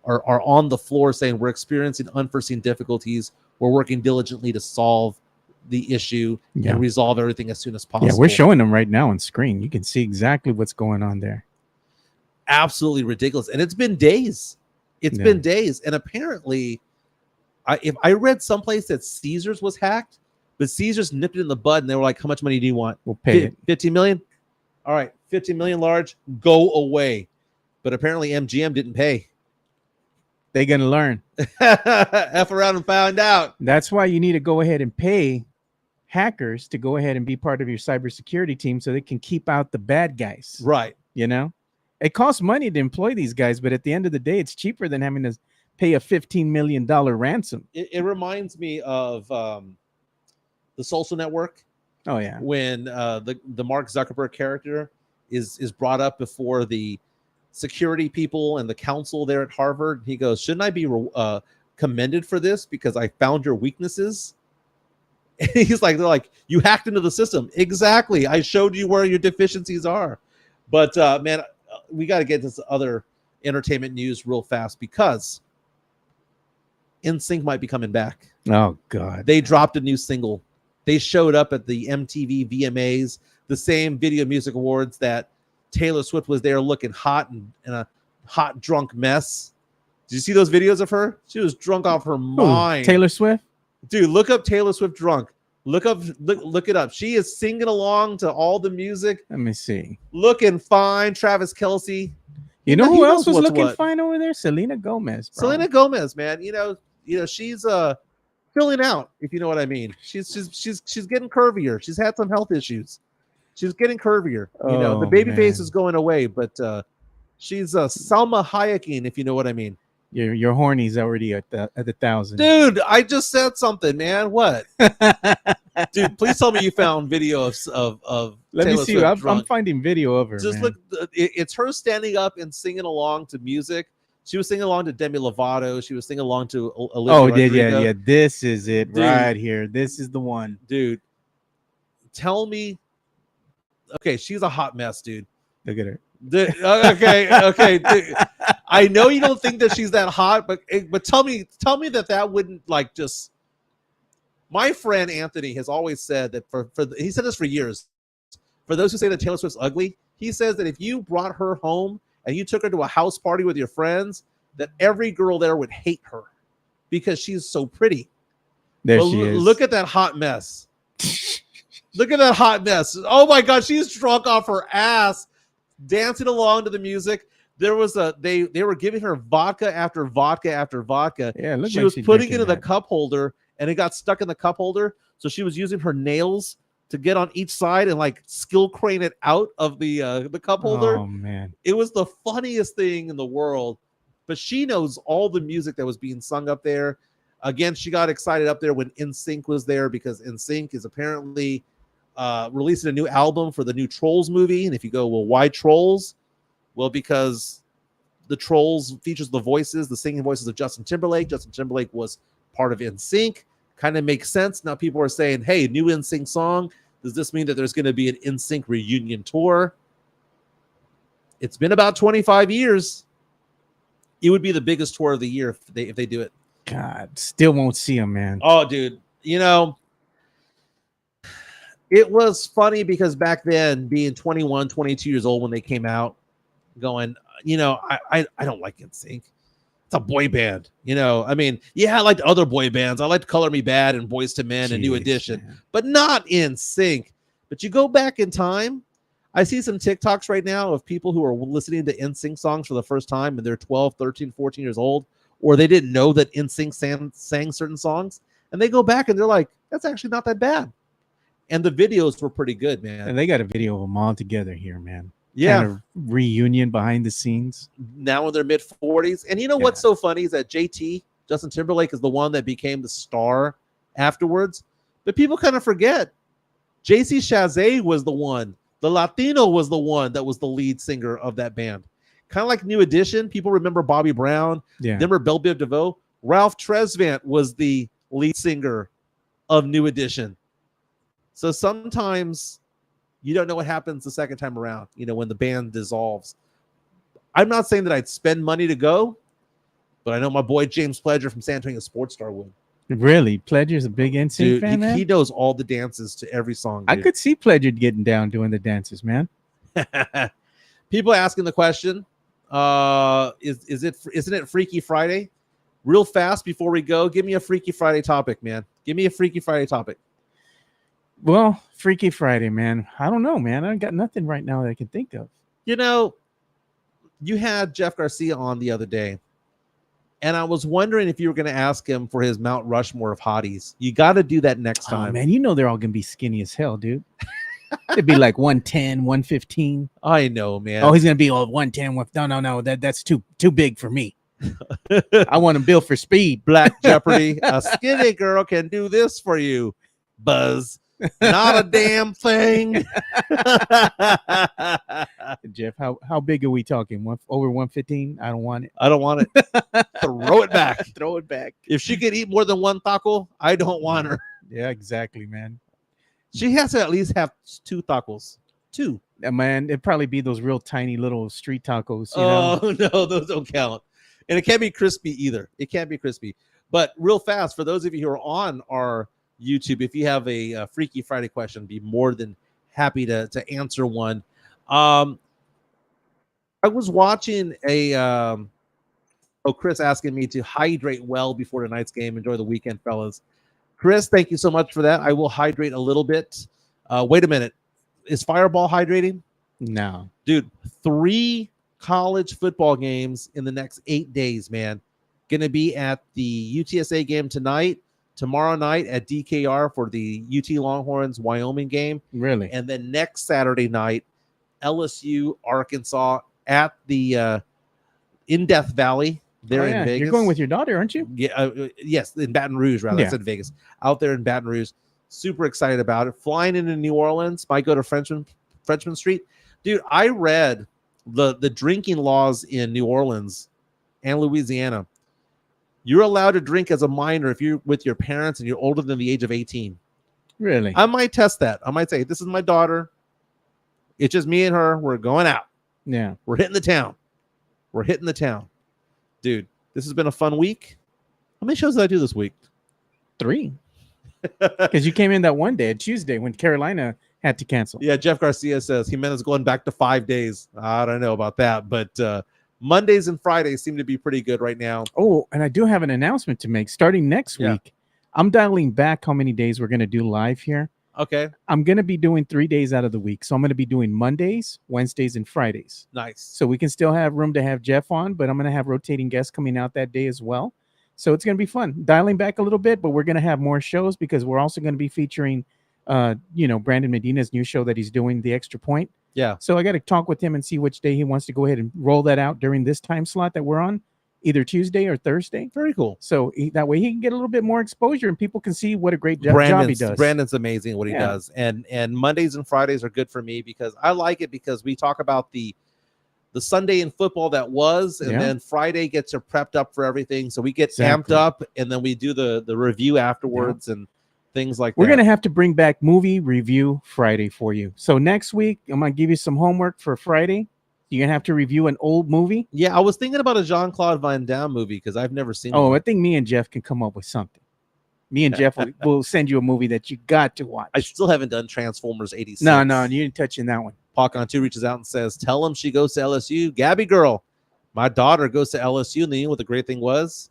[SPEAKER 1] are on the floor saying we're experiencing unforeseen difficulties. We're working diligently to solve the issue and resolve everything as soon as possible.
[SPEAKER 2] Yeah, we're showing them right now on screen. You can see exactly what's going on there.
[SPEAKER 1] Absolutely ridiculous. And it's been days. It's been days. And apparently, if I read someplace that Caesars was hacked, but Caesars nipped it in the bud and they were like, how much money do you want?
[SPEAKER 2] We'll pay it.
[SPEAKER 1] 15 million? All right, 15 million large, go away. But apparently MGM didn't pay.
[SPEAKER 2] They're going to learn.
[SPEAKER 1] F around and find out.
[SPEAKER 2] That's why you need to go ahead and pay hackers to go ahead and be part of your cybersecurity team so they can keep out the bad guys.
[SPEAKER 1] Right.
[SPEAKER 2] You know, it costs money to employ these guys, but at the end of the day, it's cheaper than having to pay a $15 million ransom.
[SPEAKER 1] It reminds me of the Social Network.
[SPEAKER 2] Oh, yeah.
[SPEAKER 1] When the Mark Zuckerberg character is brought up before the security people and the council there at Harvard. He goes, shouldn't I be commended for this because I found your weaknesses? And he's like, they're like, you hacked into the system. Exactly. I showed you where your deficiencies are. But man, we got to get this other entertainment news real fast because NSYNC might be coming back.
[SPEAKER 2] Oh, God.
[SPEAKER 1] They dropped a new single. They showed up at the MTV VMAs, the same Video Music Awards that Taylor Swift was there looking hot and in a hot drunk mess. Did you see those videos of her? She was drunk off her mind.
[SPEAKER 2] Taylor Swift?
[SPEAKER 1] Dude, look up Taylor Swift drunk. Look it up. She is singing along to all the music.
[SPEAKER 2] Let me see.
[SPEAKER 1] Looking fine. Travis Kelce.
[SPEAKER 2] You know who else was looking fine over there? Selena Gomez. Bro.
[SPEAKER 1] Selena Gomez, man. You know, she's filling out, if you know what I mean. She's getting curvier. She's had some health issues. She's getting curvier. You know, the baby face is going away, but she's Salma Hayeking, if you know what I mean.
[SPEAKER 2] Your horny's already at the 1,000.
[SPEAKER 1] Dude, I just said something, man. What? Dude, please tell me you found video of
[SPEAKER 2] Let
[SPEAKER 1] Taylor
[SPEAKER 2] me see.
[SPEAKER 1] Swift
[SPEAKER 2] I'm finding video of her.
[SPEAKER 1] Just
[SPEAKER 2] man.
[SPEAKER 1] look. It's her standing up and singing along to music. She was singing along to Demi Lovato. She was singing along to Olivia Rodrigo.
[SPEAKER 2] Yeah. This is it, dude, right here. This is the one.
[SPEAKER 1] Dude, tell me. Okay, she's a hot mess, dude.
[SPEAKER 2] Look at her.
[SPEAKER 1] Okay. Dude. I know you don't think that she's that hot, but tell me that wouldn't like just. My friend Anthony has always said that he said this for years. For those who say that Taylor Swift's ugly, he says that if you brought her home and you took her to a house party with your friends, that every girl there would hate her because she's so pretty.
[SPEAKER 2] There she is.
[SPEAKER 1] Look at that hot mess. Look at that hot mess. Oh my God, she's drunk off her ass, dancing along to the music. There was they were giving her vodka after vodka after vodka.
[SPEAKER 2] Yeah,
[SPEAKER 1] she was putting it in the cup holder and it got stuck in the cup holder. So she was using her nails to get on each side and like skill crane it out of the cup holder.
[SPEAKER 2] Oh man,
[SPEAKER 1] it was the funniest thing in the world. But she knows all the music that was being sung up there. Again, she got excited up there when NSYNC was there because NSYNC is apparently releasing a new album for the new Trolls movie. And if you go, well, why Trolls? Well, because the Trolls features the singing voices of Justin Timberlake. Justin Timberlake was part of NSYNC. Kind of makes sense. Now people are saying, hey, new NSYNC song. Does this mean that there's going to be an NSYNC reunion tour? It's been about 25 years. It would be the biggest tour of the year if they do it.
[SPEAKER 2] God, still won't see him, man.
[SPEAKER 1] Oh, dude. You know, it was funny because back then, being 21, 22 years old when they came out, going, you know, I don't like NSYNC. It's a boy band. You know, I mean, yeah, I liked other boy bands. I liked Color Me Bad and Boys to Men and New Edition, but not NSYNC. But you go back in time. I see some TikToks right now of people who are listening to NSYNC songs for the first time and they're 12, 13, 14 years old, or they didn't know that NSYNC sang certain songs. And they go back and they're like, that's actually not that bad. And the videos were pretty good, man.
[SPEAKER 2] And they got a video of them all together here, man.
[SPEAKER 1] Yeah.
[SPEAKER 2] Kind of reunion behind the scenes.
[SPEAKER 1] Now in their mid 40s. And you know what's so funny is that JT, Justin Timberlake, is the one that became the star afterwards. But people kind of forget JC Chazé was the one. The Latino was the one that was the lead singer of that band. Kind of like New Edition. People remember Bobby Brown.
[SPEAKER 2] Yeah.
[SPEAKER 1] Remember Belle Biv DeVoe. Ralph Tresvant was the lead singer of New Edition. So sometimes you don't know what happens the second time around, you know, when the band dissolves. I'm not saying that I'd spend money to go, but I know my boy James Pledger from San Antonio Sports Star would.
[SPEAKER 2] Really? Pledger's a big NSYNC fan, man?
[SPEAKER 1] He knows all the dances to every song. Dude.
[SPEAKER 2] I could see Pledger getting down doing the dances, man.
[SPEAKER 1] People asking the question, isn't it Freaky Friday? Real fast before we go, give me a Freaky Friday topic, man. Give me a Freaky Friday topic.
[SPEAKER 2] Well, Freaky Friday, man. I don't know, man. I got nothing right now that I can think of.
[SPEAKER 1] You know, you had Jeff Garcia on the other day, and I was wondering if you were going to ask him for his Mount Rushmore of hotties. You got to do that next time.
[SPEAKER 2] Oh, man, you know they're all going to be skinny as hell, dude. It'd be like 110, 115.
[SPEAKER 1] I know, man.
[SPEAKER 2] Oh, he's going to be all 110. No. That's too big for me. I want him built for speed.
[SPEAKER 1] Black Jeopardy. A skinny girl can do this for you, Buzz. Not a damn thing.
[SPEAKER 2] Jeff, how big are we talking? Over 115? I don't want it.
[SPEAKER 1] I don't want it. Throw it back.
[SPEAKER 2] Throw it back.
[SPEAKER 1] If she could eat more than one taco, I don't want her.
[SPEAKER 2] Yeah, exactly, man.
[SPEAKER 1] She has to at least have 2 tacos. 2.
[SPEAKER 2] Man, it'd probably be those real tiny little street tacos. You know?
[SPEAKER 1] No, those don't count. And it can't be crispy either. It can't be crispy. But real fast, for those of you who are on our YouTube, if you have a Freaky Friday question, be more than happy to answer one. I was watching Chris asking me to hydrate well before tonight's game. Enjoy the weekend, fellas. Chris, thank you so much for that. I will hydrate a little bit. Wait a minute. Is Fireball hydrating?
[SPEAKER 2] No.
[SPEAKER 1] Dude, 3 college football games in the next 8 days, man. Going to be at the UTSA game tonight. Tomorrow night at DKR for the UT Longhorns Wyoming game.
[SPEAKER 2] Really?
[SPEAKER 1] And then next Saturday night, LSU Arkansas at the in Death Valley there in Vegas.
[SPEAKER 2] You're going with your daughter, aren't you?
[SPEAKER 1] Yeah, yes, in Baton Rouge, rather. I said Vegas. Out there in Baton Rouge. Super excited about it. Flying into New Orleans. Might go to Frenchman Street. Dude, I read the drinking laws in New Orleans and Louisiana. You're allowed to drink as a minor if you're with your parents and you're older than the age of 18.
[SPEAKER 2] Really?
[SPEAKER 1] I might test that. I might say, this is my daughter. It's just me and her. We're going out.
[SPEAKER 2] Yeah.
[SPEAKER 1] We're hitting the town. Dude, this has been a fun week. How many shows did I do this week?
[SPEAKER 2] 3. Because you came in that one day, Tuesday, when Carolina had to cancel.
[SPEAKER 1] Yeah, Jeff Garcia says Jimenez going back to 5 days. I don't know about that, but Mondays and Fridays seem to be pretty good right now.
[SPEAKER 2] Oh, and I do have an announcement to make. Starting next week, I'm dialing back how many days we're going to do live here.
[SPEAKER 1] Okay.
[SPEAKER 2] I'm going to be doing 3 days out of the week. So I'm going to be doing Mondays, Wednesdays, and Fridays.
[SPEAKER 1] Nice.
[SPEAKER 2] So we can still have room to have Jeff on, but I'm going to have rotating guests coming out that day as well. So it's going to be fun. Dialing back a little bit, but we're going to have more shows because we're also going to be featuring, Brandon Medina's new show that he's doing, The Extra Point.
[SPEAKER 1] Yeah.
[SPEAKER 2] So I got to talk with him and see which day he wants to go ahead and roll that out during this time slot that we're on, either Tuesday or Thursday.
[SPEAKER 1] Very cool.
[SPEAKER 2] So that way he can get a little bit more exposure and people can see what a great job he does.
[SPEAKER 1] Brandon's amazing what he does. And Mondays and Fridays are good for me because I like it because we talk about the Sunday in football that was, and then Friday gets her prepped up for everything. So we get amped up and then we do the review afterwards and things like that.
[SPEAKER 2] We're going to have to bring back Movie Review Friday for you. So next week, I'm going to give you some homework for Friday. You're going to have to review an old movie.
[SPEAKER 1] Yeah, I was thinking about a Jean-Claude Van Damme movie because I've never seen it.
[SPEAKER 2] Oh, I think me and Jeff can come up with something. Me and Jeff will send you a movie that you got to watch.
[SPEAKER 1] I still haven't done Transformers 86.
[SPEAKER 2] No, you ain't touching that one.
[SPEAKER 1] Pac on 2 reaches out and says, tell him she goes to LSU. Gabby girl, My daughter goes to LSU, and then you know what the great thing was?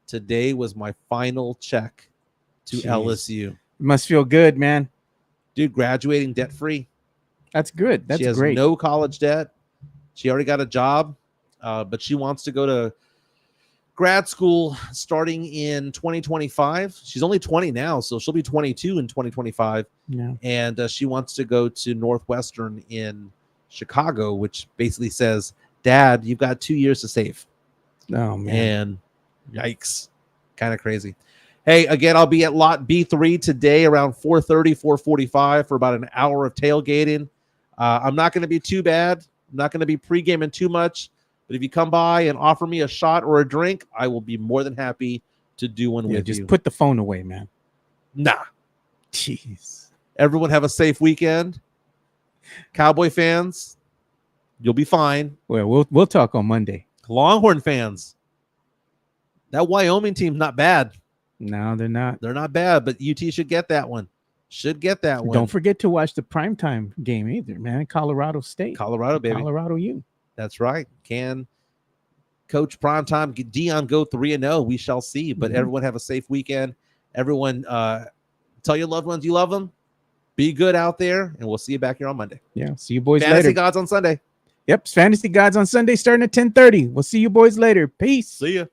[SPEAKER 1] Today was my final check to
[SPEAKER 2] Jeez.
[SPEAKER 1] LSU.
[SPEAKER 2] It must feel good, man.
[SPEAKER 1] Dude, graduating debt-free.
[SPEAKER 2] That's good. That's
[SPEAKER 1] she has
[SPEAKER 2] great.
[SPEAKER 1] no college debt. She already got a job, but she wants to go to grad school starting in 2025. She's only 20 now, so she'll be 22 in 2025.
[SPEAKER 2] Yeah.
[SPEAKER 1] And she wants to go to Northwestern in Chicago, which basically says, Dad, you've got 2 years to save.
[SPEAKER 2] Oh, man.
[SPEAKER 1] And yikes, kind of crazy. Hey, again, I'll be at lot B3 today around 4:30, 4:45 for about an hour of tailgating. I'm not going to be too bad. I'm not going to be pre-gaming too much. But if you come by and offer me a shot or a drink, I will be more than happy to do one with
[SPEAKER 2] just
[SPEAKER 1] you.
[SPEAKER 2] put the phone away, man.
[SPEAKER 1] Nah.
[SPEAKER 2] Jeez.
[SPEAKER 1] Everyone have a safe weekend. Cowboy fans, you'll be fine.
[SPEAKER 2] Well, we'll talk on Monday.
[SPEAKER 1] Longhorn fans, that Wyoming team's not bad.
[SPEAKER 2] No, they're not.
[SPEAKER 1] They're not bad, but UT should get that one. Should get that one.
[SPEAKER 2] Don't forget to watch the primetime game either, man. Colorado State.
[SPEAKER 1] Colorado, baby.
[SPEAKER 2] Colorado U.
[SPEAKER 1] That's right. Can Coach Primetime Dion go 3-0? We shall see. But everyone have a safe weekend. Everyone tell your loved ones you love them. Be good out there, and we'll see you back here on Monday.
[SPEAKER 2] Yeah, see you boys later.
[SPEAKER 1] Fantasy Gods on Sunday.
[SPEAKER 2] Yep, Fantasy Gods on Sunday starting at 10:30. We'll see you boys later. Peace.
[SPEAKER 1] See ya.